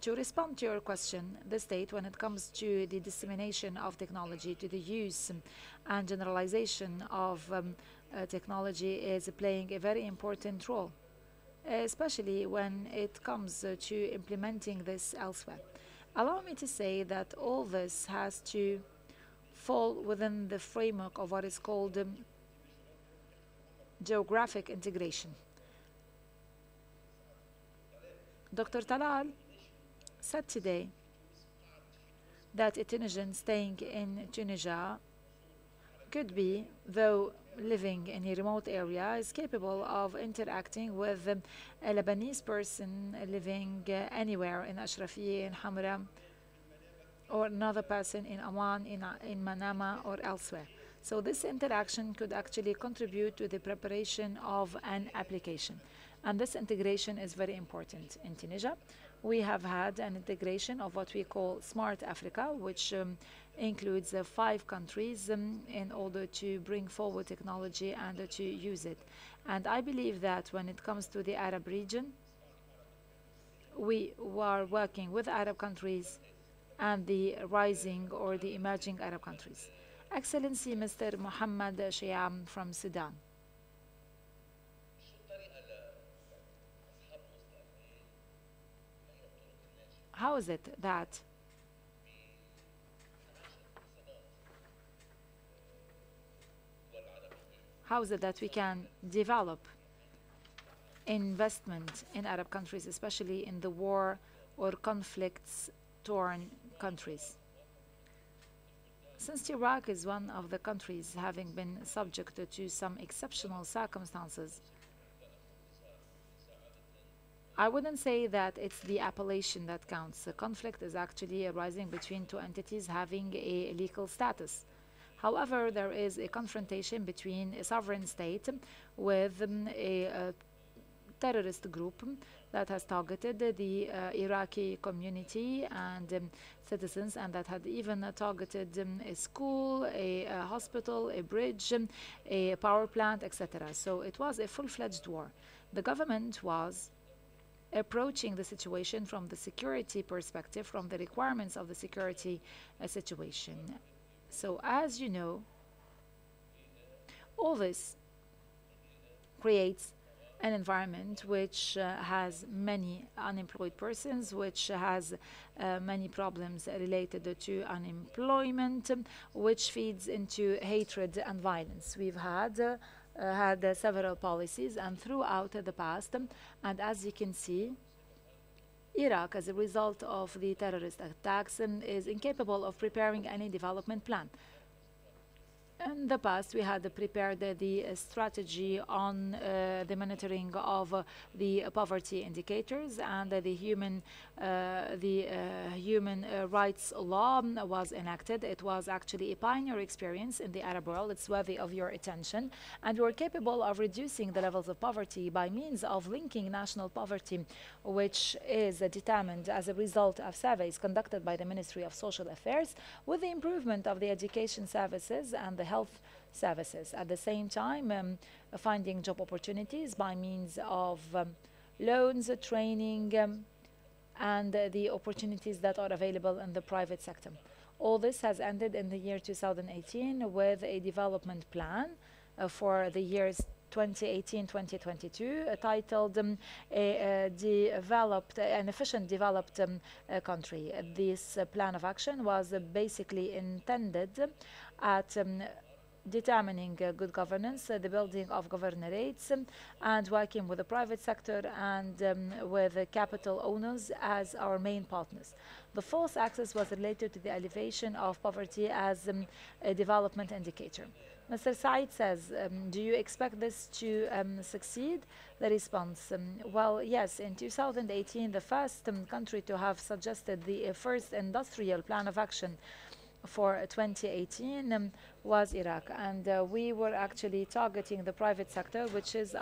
To respond to your question, the state, when it comes to the dissemination of technology, to the use and generalization of technology, is playing a very important role, especially when it comes to implementing this elsewhere. Allow me to say that all this has to fall within the framework of what is called geographic integration. Dr. Talal said today that a Tunisian staying in Tunisia could be, though living in a remote area, is capable of interacting with a Lebanese person living anywhere in Ashrafiyeh, in Hamra, or another person in Amman, in Manama, or elsewhere. So this interaction could actually contribute to the preparation of an application. And this integration is very important. In Tunisia, we have had an integration of what we call Smart Africa, which includes 5 countries in order to bring forward technology and to use it. And I believe that when it comes to the Arab region, we are working with Arab countries and the rising or the emerging Arab countries. Excellency Mr. Mohammed Shiam from Sudan. How is it that we can develop investment in Arab countries, especially in the war or conflicts-torn countries? Since Iraq is one of the countries having been subject to some exceptional circumstances, I wouldn't say that it's the appellation that counts. The conflict is actually arising between two entities having a legal status. However, there is a confrontation between a sovereign state with a terrorist group that has targeted the Iraqi community and citizens, and that had even targeted a school, a hospital, a bridge, a power plant, etc. So it was a full-fledged war. The government was approaching the situation from the security perspective, from the requirements of the security situation. So as you know, all this creates an environment which has many unemployed persons, which has many problems related to unemployment, which feeds into hatred and violence. We've had several policies and throughout the past, and as you can see, Iraq, as a result of the terrorist attacks, is incapable of preparing any development plan. In the past, we had prepared the strategy on the monitoring of the poverty indicators, and the human rights law was enacted. It was actually a pioneer experience in the Arab world. It's worthy of your attention. And we're capable of reducing the levels of poverty by means of linking national poverty, which is determined as a result of surveys conducted by the Ministry of Social Affairs, with the improvement of the education services and the health services. At the same time, finding job opportunities by means of loans, training, and the opportunities that are available in the private sector. All this has ended in the year 2018 with a development plan for the years 2018-2022, titled an efficient developed country. This plan of action was basically intended at determining good governance, the building of governorates, and working with the private sector and with capital owners as our main partners. The fourth axis was related to the elevation of poverty as a development indicator. Mr. Said says, do you expect this to succeed? The response, well, yes, in 2018, the first country to have suggested the first industrial plan of action for 2018 was Iraq, and we were actually targeting the private sector, which is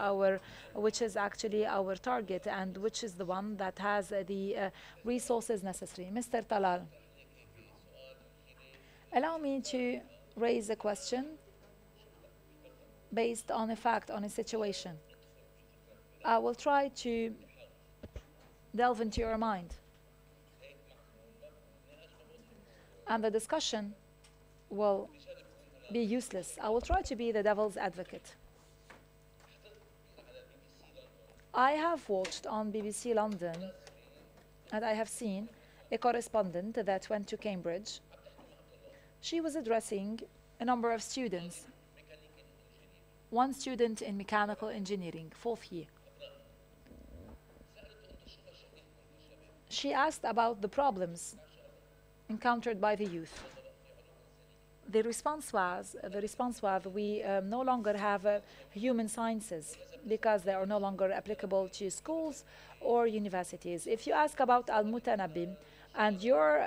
actually our target, and which is the one that has the resources necessary. Mr. Talal, allow me to raise a question based on a fact, on a situation. I will try to delve into your mind, and the discussion will be useless. I will try to be the devil's advocate. I have watched on BBC London, and I have seen a correspondent that went to Cambridge. She was addressing a number of students. One student in mechanical engineering, 4th year. She asked about the problems encountered by the youth. The response was we no longer have human sciences because they are no longer applicable to schools or universities. If you ask about Al-Mutanabbi, and your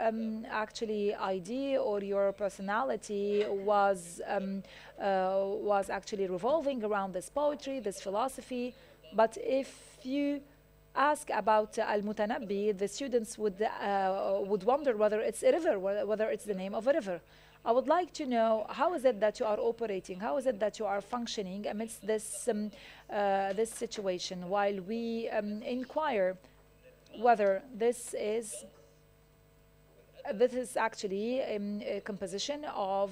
actually idea or your personality was actually revolving around this poetry, this philosophy, but if you ask about Al-Mutanabbi, the students would wonder whether it's a river, whether it's the name of a river. I would like to know, how is it that you are operating? How is it that you are functioning amidst this this situation while we inquire whether this is actually a composition of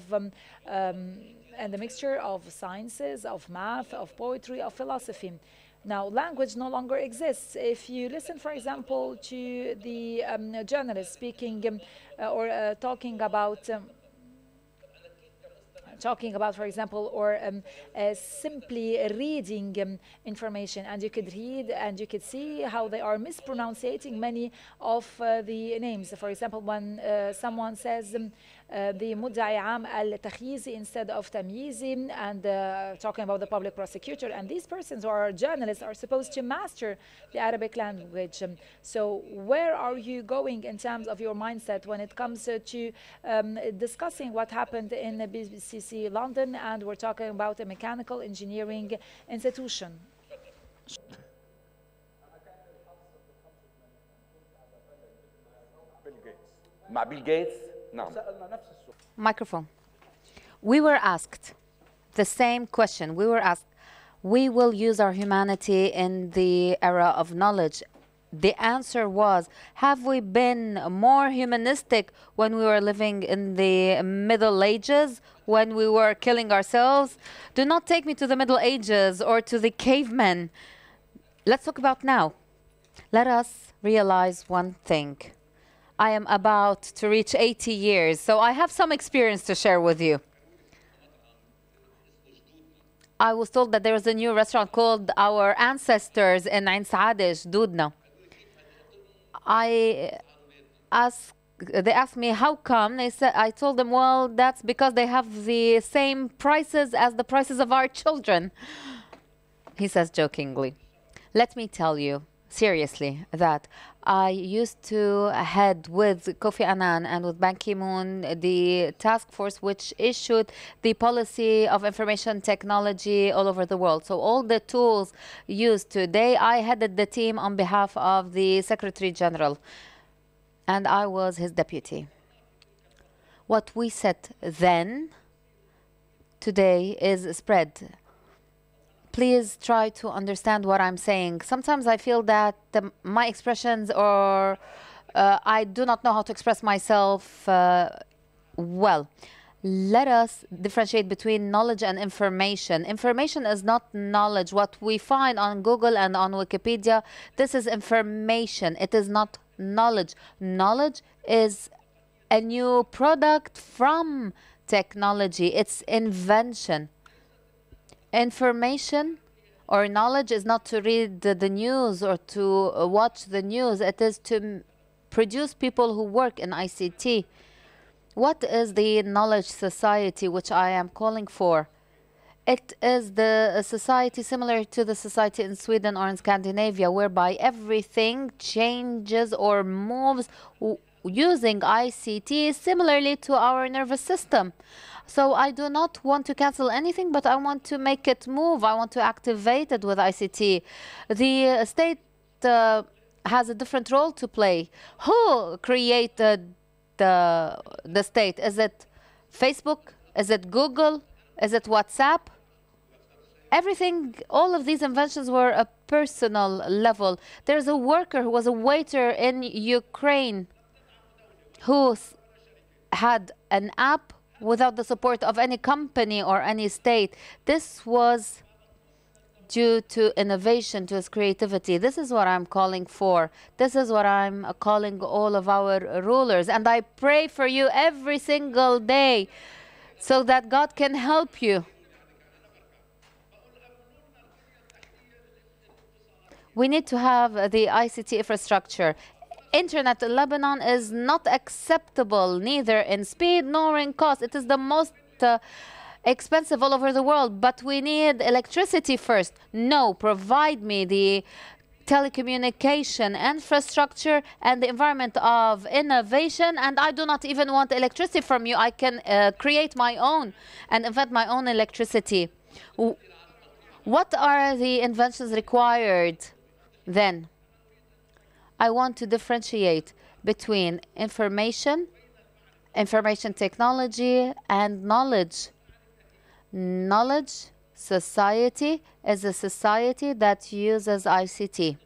and a mixture of sciences, of math, of poetry, of philosophy. Now, language no longer exists. If you listen, for example, to the journalist speaking or talking about, for example, or simply reading information, and you could read and you could see how they are mispronouncing many of the names. For example, when someone says the مدعي عام التخييزي instead of تمييزي, and talking about the public prosecutor, and these persons who are journalists are supposed to master the Arabic language. So where are you going in terms of your mindset when it comes to discussing what happened in BCC London, and we're talking about a mechanical engineering institution? مع بيل جيتس. نعم. Microphone. We were asked the same question. We were asked, we will use our humanity in the era of knowledge. The answer was, have we been more humanistic when we were living in the Middle Ages, when we were killing ourselves? Do not take me to the Middle Ages or to the cavemen. Let's talk about now. Let us realize one thing. I am about to reach 80 years, so I have some experience to share with you. I was told that there is a new restaurant called Our Ancestors in Ain Saadish, Dudna. They asked me, how come? I told them, well, that's because they have the same prices as the prices of our children. He says jokingly. Let me tell you, seriously, that I used to head with Kofi Annan and with Ban Ki-moon the task force which issued the policy of information technology all over the world. So all the tools used today, I headed the team on behalf of the Secretary General, and I was his deputy. What we said then, today is spread. Please try to understand what I'm saying. Sometimes I feel that my expressions or I do not know how to express myself well. Let us differentiate between knowledge and information. Information is not knowledge. What we find on Google and on Wikipedia, this is information. It is not knowledge. Knowledge is a new product from technology. It's invention. Information or knowledge is not to read the news or to watch the news. It is to produce people who work in ICT. What is the knowledge society which I am calling for? It is the society similar to the society in Sweden or in Scandinavia, whereby everything changes or moves using ICT similarly to our nervous system. So I do not want to cancel anything, but I want to make it move. I want to activate it with ICT. The state has a different role to play. Who created the state? Is it Facebook? Is it Google? Is it WhatsApp? Everything, all of these inventions were a personal level. There's a worker who was a waiter in Ukraine who had an app without the support of any company or any state. This was due to innovation, to his creativity. This is what I'm calling for. This is what I'm calling all of our rulers. And I pray for you every single day so that God can help you. We need to have the ICT infrastructure. Internet in Lebanon is not acceptable, neither in speed nor in cost. It is the most expensive all over the world, but we need electricity first. No, provide me the telecommunication infrastructure and the environment of innovation, and I do not even want electricity from you. I can create my own and invent my own electricity. What are the inventions required then? I want to differentiate between information technology, and knowledge. Knowledge society is a society that uses ICT.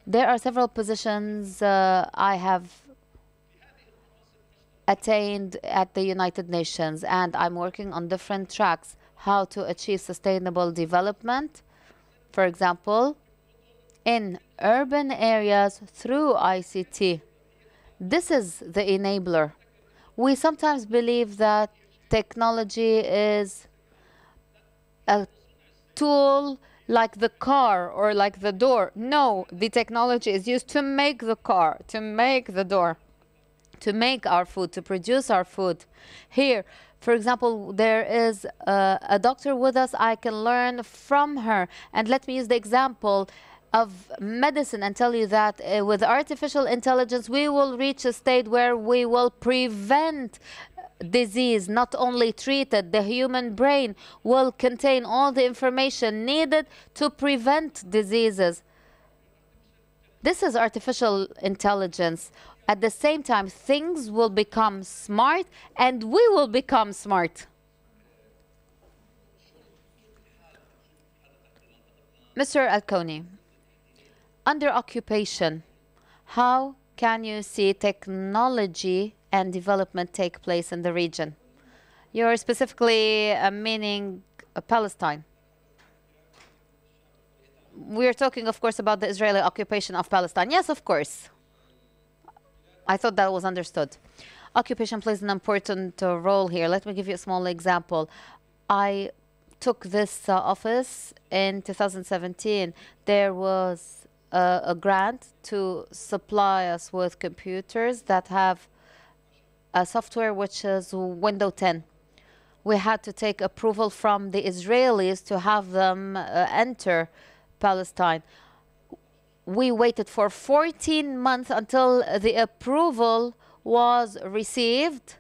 There are several positions I have attained at the United Nations, and I'm working on different tracks. How to achieve sustainable development, for example, in urban areas through ICT. This is the enabler. We sometimes believe that technology is a tool like the car or like the door. No, the technology is used to make the car, to make the door, to make our food, to produce our food. Here, for example, there is a doctor with us. I can learn from her. And let me use the example of medicine and tell you that with artificial intelligence, we will reach a state where we will prevent disease, not only treat it. The human brain will contain all the information needed to prevent diseases. This is artificial intelligence. At the same time, things will become smart and we will become smart. Mr. Al-Koni, under occupation, how can you see technology and development take place in the region? You're specifically meaning Palestine. We're talking, of course, about the Israeli occupation of Palestine. Yes, of course. I thought that was understood. Occupation plays an important role here. Let me give you a small example. I took this office in 2017. There was a grant to supply us with computers that have a software which is Windows 10. We had to take approval from the Israelis to have them enter Palestine. We waited for 14 months until the approval was received,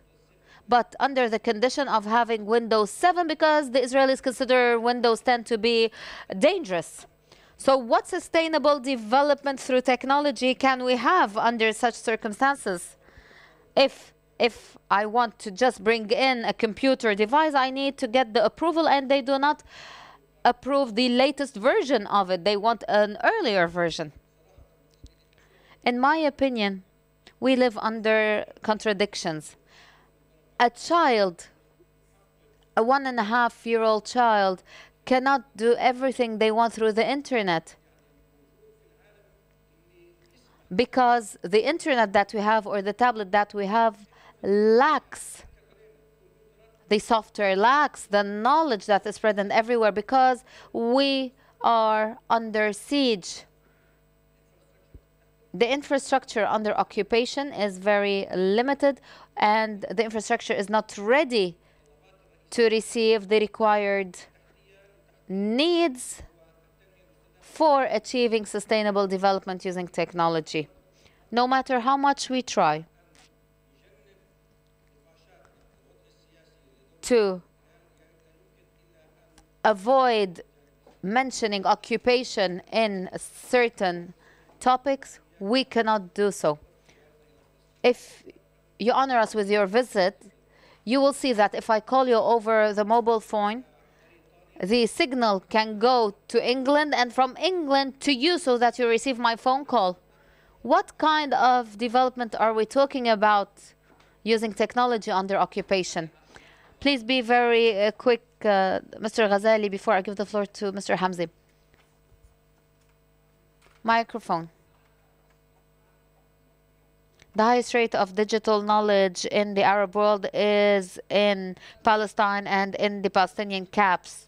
but under the condition of having Windows 7 because the Israelis consider Windows 10 to be dangerous. So what sustainable development through technology can we have under such circumstances? If I want to just bring in a computer device, I need to get the approval, and they do not approve the latest version of it. They want an earlier version. In my opinion, we live under contradictions. A child, a 1.5-year-old child, cannot do everything they want through the internet because the internet that we have or the tablet that we have lacks the software, lacks the knowledge that is present everywhere because we are under siege. The infrastructure under occupation is very limited, and the infrastructure is not ready to receive the required needs for achieving sustainable development using technology. No matter how much we try to avoid mentioning occupation in certain topics, we cannot do so. If you honor us with your visit, you will see that if I call you over the mobile phone, the signal can go to England and from England to you so that you receive my phone call. What kind of development are we talking about using technology under occupation? Please be very quick, Mr. Ghazali, before I give the floor to Mr. Hamzi. Microphone. The highest rate of digital knowledge in the Arab world is in Palestine and in the Palestinian camps.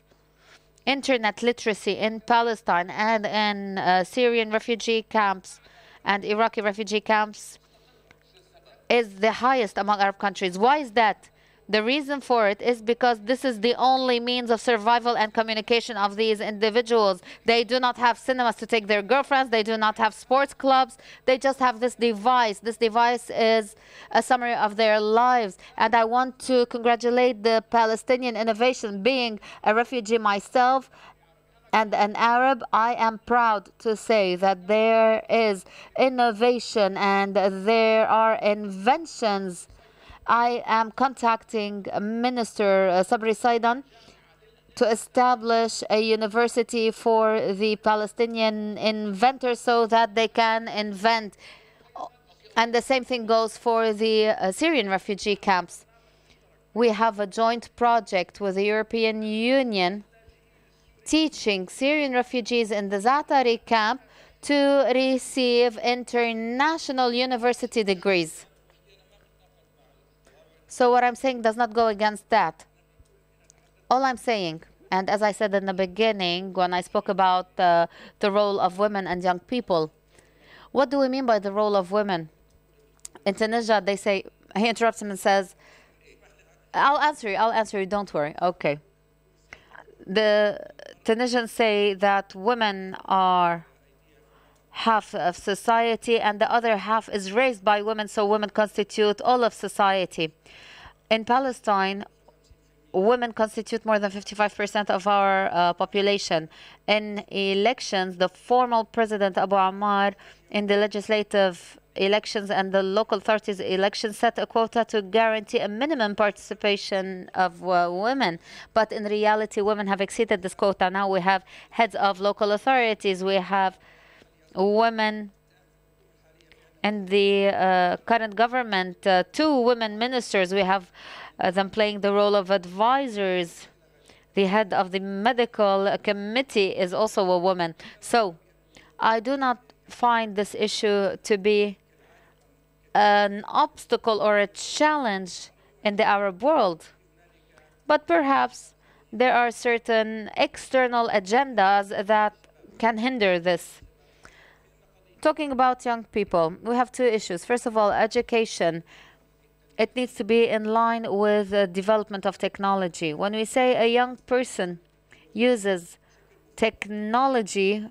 Internet literacy in Palestine and in Syrian refugee camps and Iraqi refugee camps is the highest among Arab countries. Why is that? The reason for it is because this is the only means of survival and communication of these individuals. They do not have cinemas to take their girlfriends. They do not have sports clubs. They just have this device. This device is a summary of their lives. And I want to congratulate the Palestinian innovation. Being a refugee myself and an Arab, I am proud to say that there is innovation and there are inventions. I am contacting Minister Sabri Saidan to establish a university for the Palestinian inventors so that they can invent. And the same thing goes for the Syrian refugee camps. We have a joint project with the European Union teaching Syrian refugees in the Zaatari camp to receive international university degrees. So what I'm saying does not go against that. All I'm saying, and as I said in the beginning when I spoke about the role of women and young people, what do we mean by the role of women? In Tunisia, they say, he interrupts him and says, I'll answer you, don't worry. Okay. The Tunisians say that women are half of society and the other half is raised by women, so women constitute all of society. In Palestine, women constitute more than 55% of our population. In elections, the formal president, Abu Ammar, in the legislative elections and the local authorities elections set a quota to guarantee a minimum participation of women. But in reality, women have exceeded this quota. Now we have heads of local authorities. We have women in the current government, 2 women ministers. We have them playing the role of advisors. The head of the medical committee is also a woman. So I do not find this issue to be an obstacle or a challenge in the Arab world. But perhaps there are certain external agendas that can hinder this. Talking about young people, we have 2 issues. First of all, education. It needs to be in line with the development of technology. When we say a young person uses technology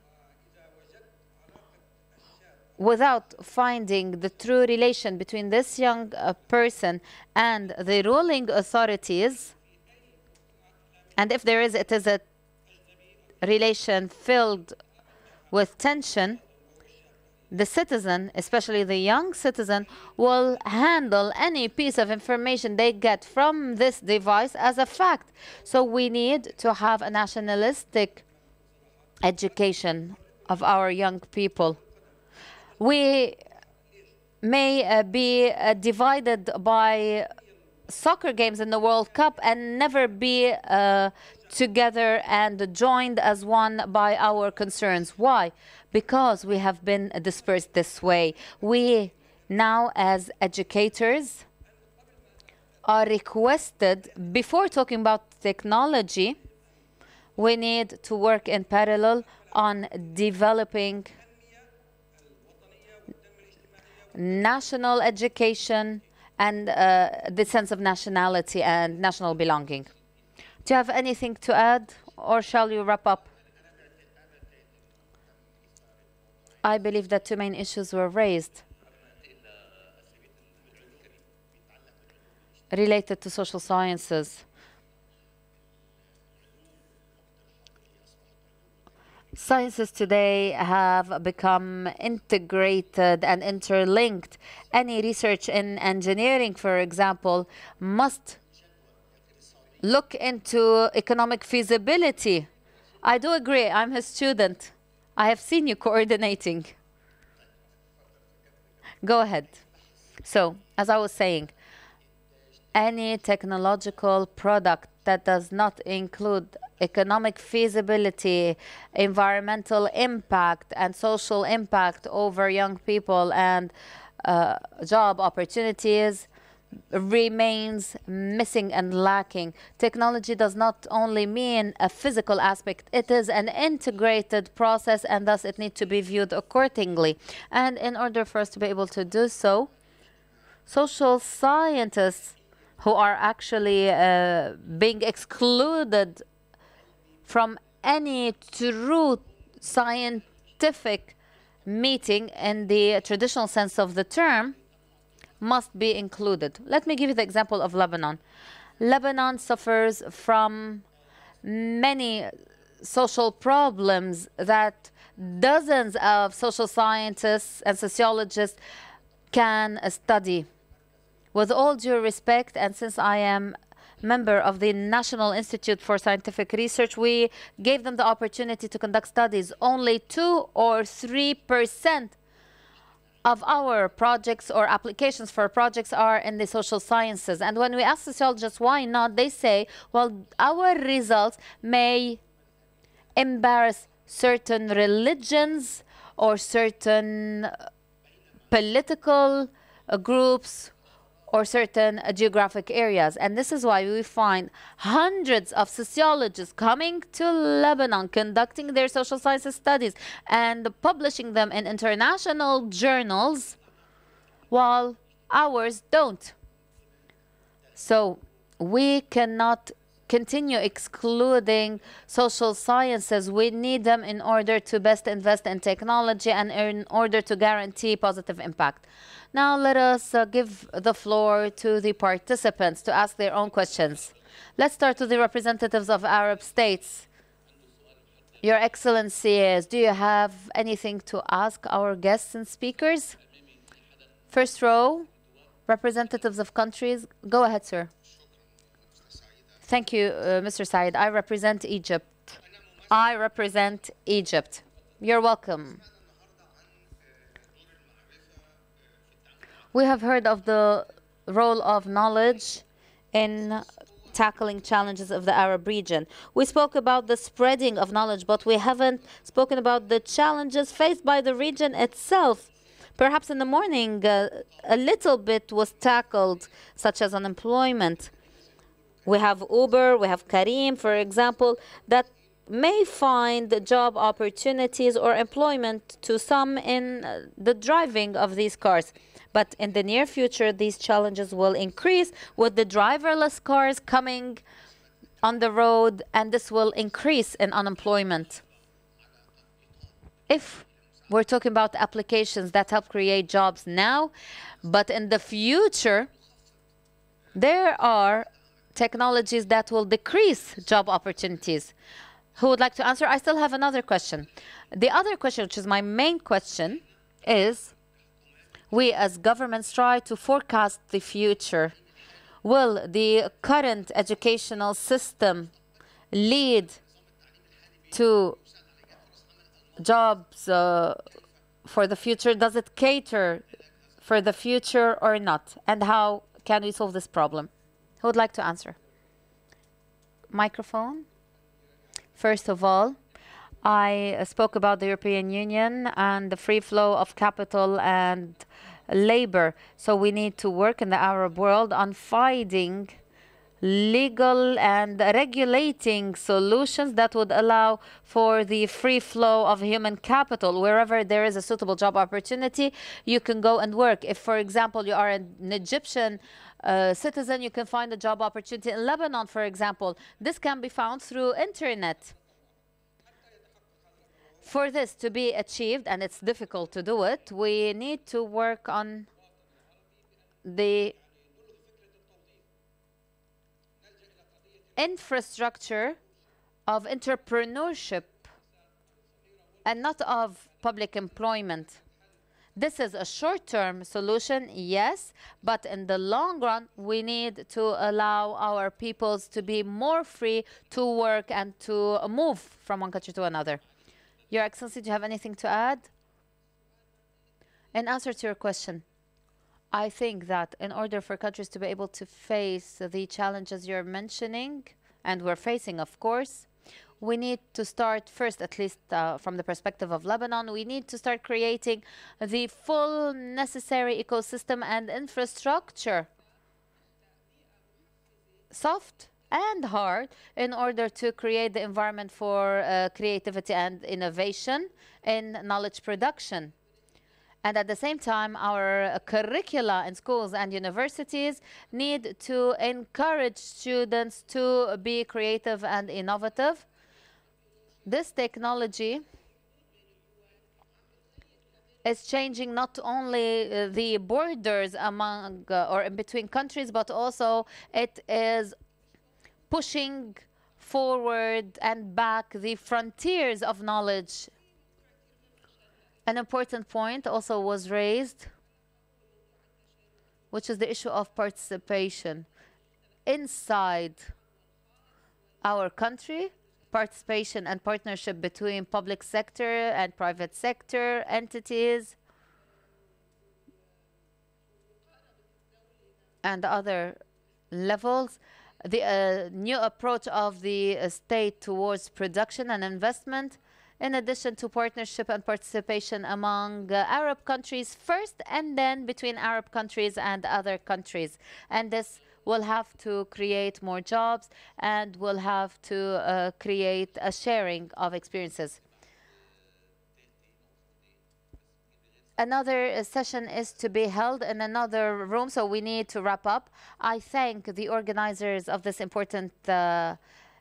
without finding the true relation between this young person and the ruling authorities, and if there is, it is a relation filled with tension, the citizen, especially the young citizen, will handle any piece of information they get from this device as a fact. So we need to have a nationalistic education of our young people. We may be divided by soccer games in the World Cup and never be together and joined as one by our concerns. Why? Because we have been dispersed this way. We now, as educators, are requested, before talking about technology, we need to work in parallel on developing national education and the sense of nationality and national belonging. Do you have anything to add, or shall you wrap up? I believe that 2 main issues were raised related to social sciences. Sciences today have become integrated and interlinked. Any research in engineering, for example, must look into economic feasibility. I do agree. I'm a student. I have seen you coordinating. Go ahead. So, as I was saying, any technological product that does not include economic feasibility, environmental impact, and social impact over young people and job opportunities remains missing and lacking. Technology does not only mean a physical aspect, it is an integrated process, and thus it needs to be viewed accordingly. And in order for us to be able to do so, social scientists who are actually being excluded from any true scientific meeting in the traditional sense of the term must be included. Let me give you the example of Lebanon. Lebanon suffers from many social problems that dozens of social scientists and sociologists can study. With all due respect, and since I am member of the National Institute for Scientific Research, we gave them the opportunity to conduct studies. Only 2 or 3% of our projects or applications for projects are in the social sciences. And when we ask sociologists why not, they say, well, our results may embarrass certain religions or certain political groups or certain geographic areas. And this is why we find hundreds of sociologists coming to Lebanon, conducting their social sciences studies and publishing them in international journals, while ours don't. So we cannot continue excluding social sciences. We need them in order to best invest in technology and in order to guarantee positive impact. Now let us give the floor to the participants to ask their own questions. Let's start with the representatives of Arab states. Your Excellencies, do you have anything to ask our guests and speakers? First row, representatives of countries. Go ahead, sir. Thank you, Mr. Said. I represent Egypt. I represent Egypt. You're welcome. We have heard of the role of knowledge in tackling challenges of the Arab region. We spoke about the spreading of knowledge, but we haven't spoken about the challenges faced by the region itself. Perhaps in the morning, a little bit was tackled, such as unemployment. We have Uber, we have Karim, for example, that may find job opportunities or employment to some in the driving of these cars. But in the near future, these challenges will increase with the driverless cars coming on the road, and this will increase in unemployment. If we're talking about applications that help create jobs now, but in the future, there are technologies that will decrease job opportunities. Who would like to answer? I still have another question. The other question, which is my main question, is we as governments try to forecast the future. Will the current educational system lead to jobs for the future? Does it cater for the future or not? And how can we solve this problem? Who would like to answer? Microphone. First of all, I spoke about the European Union and the free flow of capital and labor. So we need to work in the Arab world on finding legal and regulating solutions that would allow for the free flow of human capital. Wherever there is a suitable job opportunity, you can go and work. If, for example, you are an Egyptian citizen, you can find a job opportunity in Lebanon, for example. This can be found through internet. For this to be achieved, and it's difficult to do it, we need to work on the infrastructure of entrepreneurship and not of public employment. This is a short-term solution, yes, but in the long run, we need to allow our peoples to be more free to work and to move from one country to another. Your Excellency, do you have anything to add? In answer to your question, I think that in order for countries to be able to face the challenges you're mentioning, and we're facing, of course, we need to start first, at least from the perspective of Lebanon, we need to start creating the full necessary ecosystem and infrastructure, soft and hard, in order to create the environment for creativity and innovation in knowledge production. And at the same time, our curricula in schools and universities need to encourage students to be creative and innovative. This technology is changing not only the borders among or in between countries, but also it is pushing forward and back the frontiers of knowledge. An important point also was raised, which is the issue of participation. inside our country, participation and partnership between public sector and private sector entities and other levels, the new approach of the state towards production and investment, in addition to partnership and participation among Arab countries first, and then between Arab countries and other countries. And this will have to create more jobs and will have to create a sharing of experiences. Another session is to be held in another room, so we need to wrap up. I thank the organizers of this important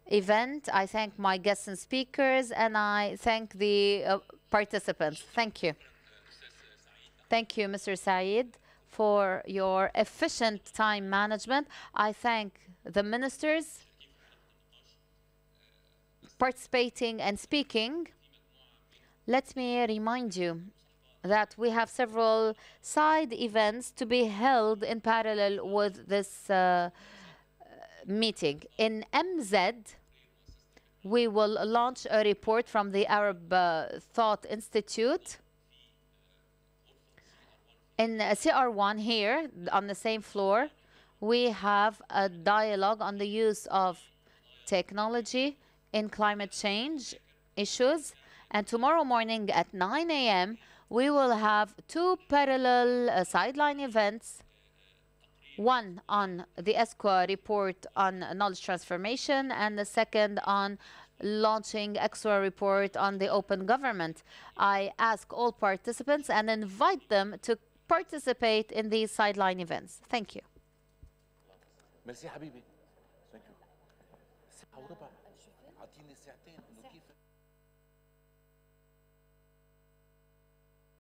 event. I thank my guests and speakers, and I thank the participants. Thank you. Thank you, Mr. Saeed, for your efficient time management. I thank the ministers participating and speaking. Let me remind you that we have several side events to be held in parallel with this meeting. In MZ, we will launch a report from the Arab Thought Institute. In CR1 here, on the same floor, we have a dialogue on the use of technology in climate change issues. And tomorrow morning at 9 a.m., we will have two parallel sideline events, one on the icts-en report on knowledge transformation, and the second on launching icts-en report on the open government. I ask all participants and invite them to participate in these sideline events. Thank you. Merci حبيبي. Thank you.